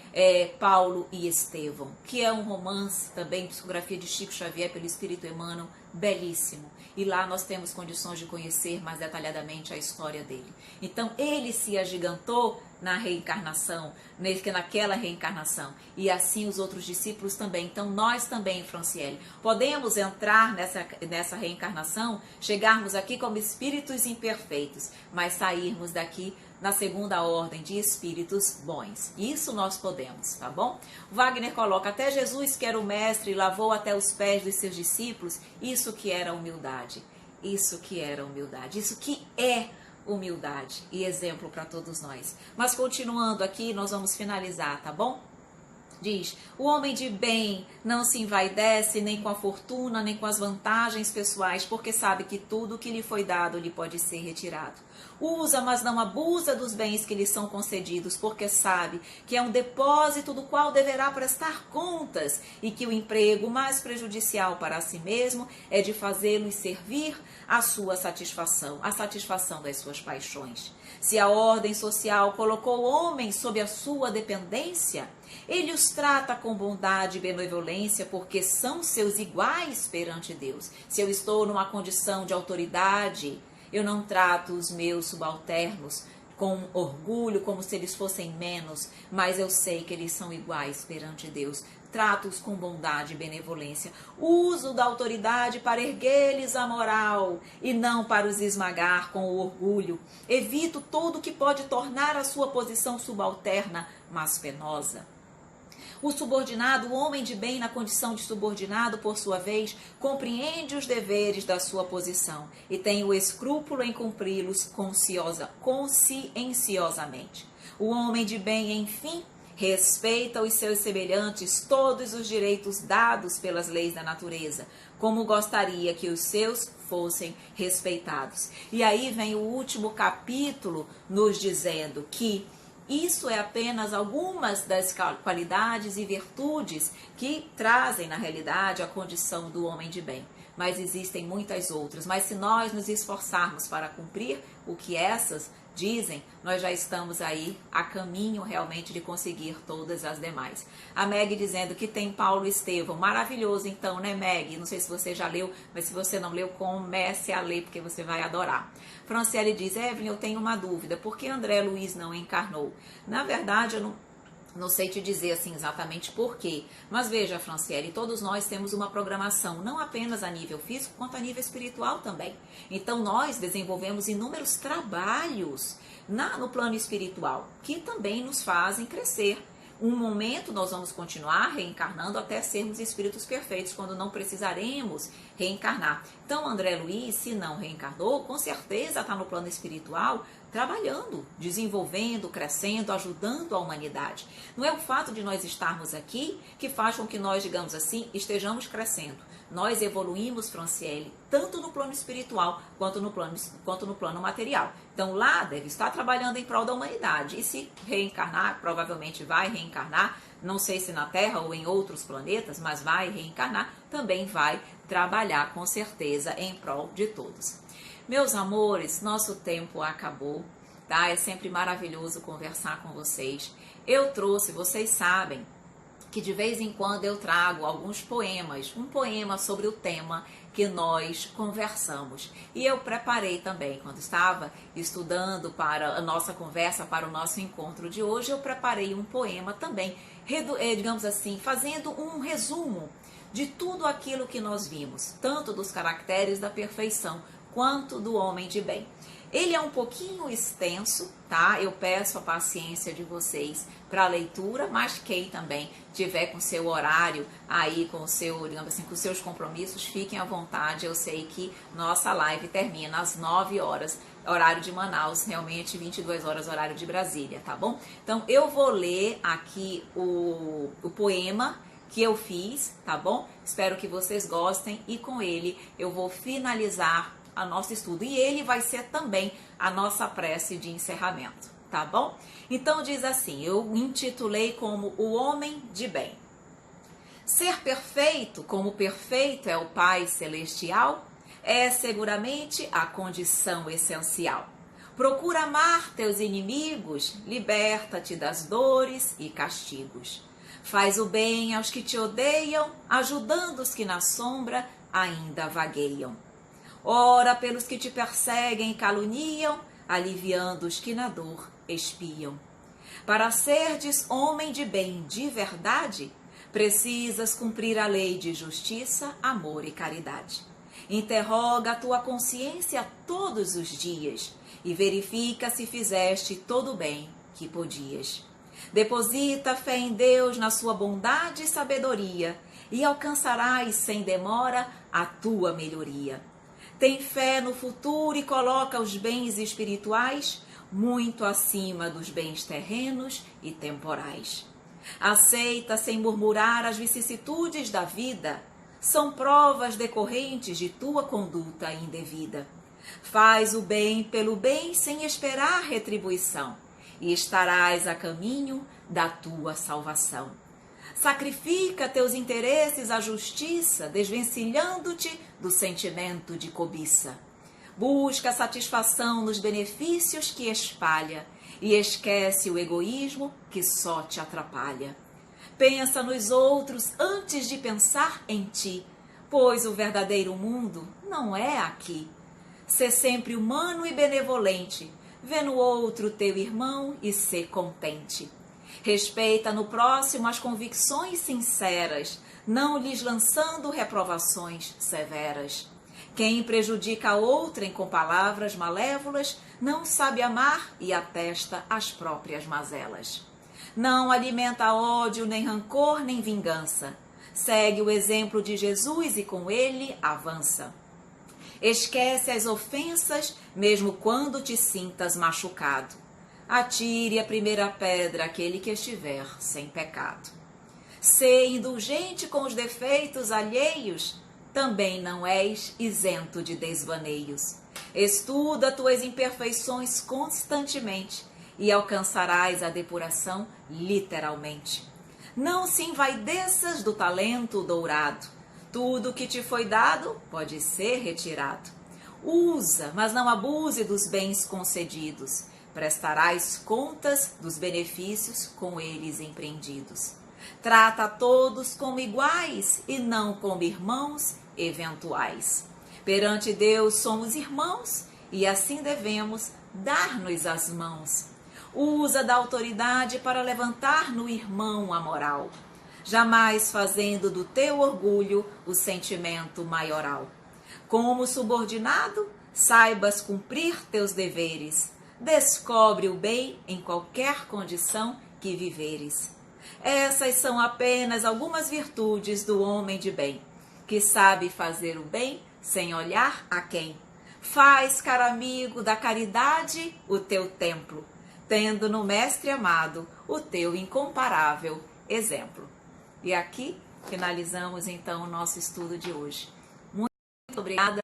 Paulo e Estevão, que é um romance também, psicografia de Chico Xavier pelo Espírito Emmanuel, belíssimo. E lá nós temos condições de conhecer mais detalhadamente a história dele. Então, ele se agigantou na reencarnação, naquela reencarnação. E assim os outros discípulos também. Então, nós também, Franciele, podemos entrar nessa reencarnação, chegarmos aqui como espíritos imperfeitos, mas sairmos daqui na segunda ordem de espíritos bons. Isso nós podemos, tá bom? Wagner coloca, até Jesus, que era o mestre, lavou até os pés dos seus discípulos. Isso que era humildade. Isso que era humildade. Isso que é humildade e exemplo para todos nós. Mas continuando aqui, nós vamos finalizar, tá bom? Diz, o homem de bem não se envaidece nem com a fortuna, nem com as vantagens pessoais, porque sabe que tudo que lhe foi dado lhe pode ser retirado. Usa, mas não abusa dos bens que lhe são concedidos, porque sabe que é um depósito do qual deverá prestar contas e que o emprego mais prejudicial para si mesmo é de fazê-los servir à sua satisfação, a satisfação das suas paixões. Se a ordem social colocou homens sob a sua dependência, ele os trata com bondade e benevolência porque são seus iguais perante Deus. Se eu estou numa condição de autoridade, eu não trato os meus subalternos com orgulho, como se eles fossem menos, mas eu sei que eles são iguais perante Deus. Trato-os com bondade e benevolência. Uso da autoridade para erguer-lhes a moral e não para os esmagar com o orgulho. Evito tudo que pode tornar a sua posição subalterna mais penosa. O subordinado, o homem de bem na condição de subordinado, por sua vez, compreende os deveres da sua posição e tem o escrúpulo em cumpri-los conscienciosamente. O homem de bem, enfim, respeita os seus semelhantes todos os direitos dados pelas leis da natureza, como gostaria que os seus fossem respeitados. E aí vem o último capítulo nos dizendo que isso é apenas algumas das qualidades e virtudes que trazem, na realidade, a condição do homem de bem. Mas existem muitas outras. Mas se nós nos esforçarmos para cumprir o que essas dizem, nós já estamos aí a caminho realmente de conseguir todas as demais. A Meg dizendo que tem Paulo Estevão. Maravilhoso então, né, Meg? Não sei se você já leu, mas se você não leu, comece a ler, porque você vai adorar. Franciele diz, Evelyn, eu tenho uma dúvida. Por que André Luiz não encarnou? Na verdade, eu não sei te dizer assim exatamente por quê, mas veja, Franciele, todos nós temos uma programação, não apenas a nível físico, quanto a nível espiritual também. Então, nós desenvolvemos inúmeros trabalhos no plano espiritual, que também nos fazem crescer. Um momento nós vamos continuar reencarnando até sermos espíritos perfeitos, quando não precisaremos reencarnar. Então, André Luiz, se não reencarnou, com certeza está no plano espiritual, trabalhando, desenvolvendo, crescendo, ajudando a humanidade. Não é o fato de nós estarmos aqui que faz com que nós, digamos assim, estejamos crescendo. Nós evoluímos, Franciele, tanto no plano espiritual quanto no plano material. Então lá deve estar trabalhando em prol da humanidade. E se reencarnar, provavelmente vai reencarnar, não sei se na Terra ou em outros planetas, mas vai reencarnar, também vai trabalhar com certeza em prol de todos. Meus amores, nosso tempo acabou, tá? É sempre maravilhoso conversar com vocês. Eu trouxe, vocês sabem, que de vez em quando eu trago alguns poemas, um poema sobre o tema que nós conversamos. E eu preparei também, quando estava estudando para a nossa conversa, para o nosso encontro de hoje, eu preparei um poema também, digamos assim, fazendo um resumo de tudo aquilo que nós vimos, tanto dos caracteres da perfeição, quanto do homem de bem. Ele é um pouquinho extenso, tá? Eu peço a paciência de vocês para a leitura, mas quem também tiver com seu horário aí, com o seu, digamos assim, com seus compromissos, fiquem à vontade. Eu sei que nossa live termina às 9 horas, horário de Manaus, realmente 22 horas, horário de Brasília, tá bom? Então, eu vou ler aqui o poema que eu fiz, tá bom? Espero que vocês gostem e com ele eu vou finalizar a nosso estudo. E ele vai ser também a nossa prece de encerramento, tá bom? Então diz assim, eu intitulei como O Homem de Bem. Ser perfeito, como perfeito é o Pai Celestial, é seguramente a condição essencial. Procura amar teus inimigos, liberta-te das dores e castigos. Faz o bem aos que te odeiam, ajudando os que na sombra ainda vagueiam. Ora pelos que te perseguem e caluniam, aliviando os que na dor espiam. Para serdes homem de bem de verdade, precisas cumprir a lei de justiça, amor e caridade. Interroga a tua consciência todos os dias e verifica se fizeste todo o bem que podias. Deposita fé em Deus na sua bondade e sabedoria e alcançarás sem demora a tua melhoria. Tem fé no futuro e coloca os bens espirituais muito acima dos bens terrenos e temporais. Aceita sem murmurar as vicissitudes da vida, são provas decorrentes de tua conduta indevida. Faz o bem pelo bem sem esperar retribuição e estarás a caminho da tua salvação. Sacrifica teus interesses à justiça, desvencilhando-te do sentimento de cobiça. Busca satisfação nos benefícios que espalha e esquece o egoísmo que só te atrapalha. Pensa nos outros antes de pensar em ti, pois o verdadeiro mundo não é aqui. Sê sempre humano e benevolente, vê no outro teu irmão e sê contente. Respeita no próximo as convicções sinceras, não lhes lançando reprovações severas. Quem prejudica a outrem com palavras malévolas não sabe amar e atesta as próprias mazelas. Não alimenta ódio, nem rancor, nem vingança. Segue o exemplo de Jesus e com ele avança. Esquece as ofensas, mesmo quando te sintas machucado. Atire a primeira pedra aquele que estiver sem pecado. Sê indulgente com os defeitos alheios, também não és isento de desvaneios. Estuda tuas imperfeições constantemente e alcançarás a depuração literalmente. Não se envaideças do talento dourado. Tudo que te foi dado pode ser retirado. Usa, mas não abuse dos bens concedidos. Prestarás contas dos benefícios com eles empreendidos. Trata a todos como iguais e não como irmãos eventuais. Perante Deus somos irmãos e assim devemos dar-nos as mãos. Usa da autoridade para levantar no irmão a moral, jamais fazendo do teu orgulho o sentimento maioral. Como subordinado, saibas cumprir teus deveres. Descobre o bem em qualquer condição que viveres. Essas são apenas algumas virtudes do homem de bem, que sabe fazer o bem sem olhar a quem. Faz, caro amigo, da caridade o teu templo, tendo no mestre amado o teu incomparável exemplo. E aqui finalizamos então o nosso estudo de hoje. Muito obrigada.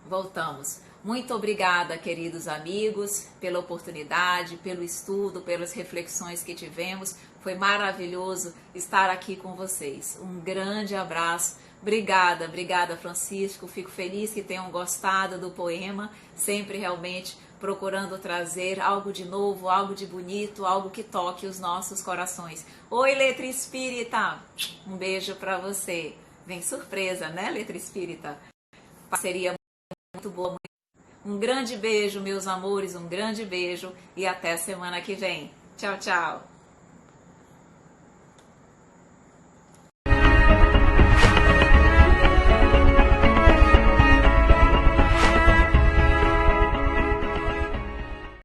Voltamos. Muito obrigada, queridos amigos, pela oportunidade, pelo estudo, pelas reflexões que tivemos. Foi maravilhoso estar aqui com vocês. Um grande abraço. Obrigada, obrigada, Francisco. Fico feliz que tenham gostado do poema, sempre realmente procurando trazer algo de novo, algo de bonito, algo que toque os nossos corações. Oi, Letra Espírita! Um beijo para você. Vem surpresa, né, Letra Espírita? Parceria muito boa. Um grande beijo, meus amores, um grande beijo e até semana que vem. Tchau, tchau!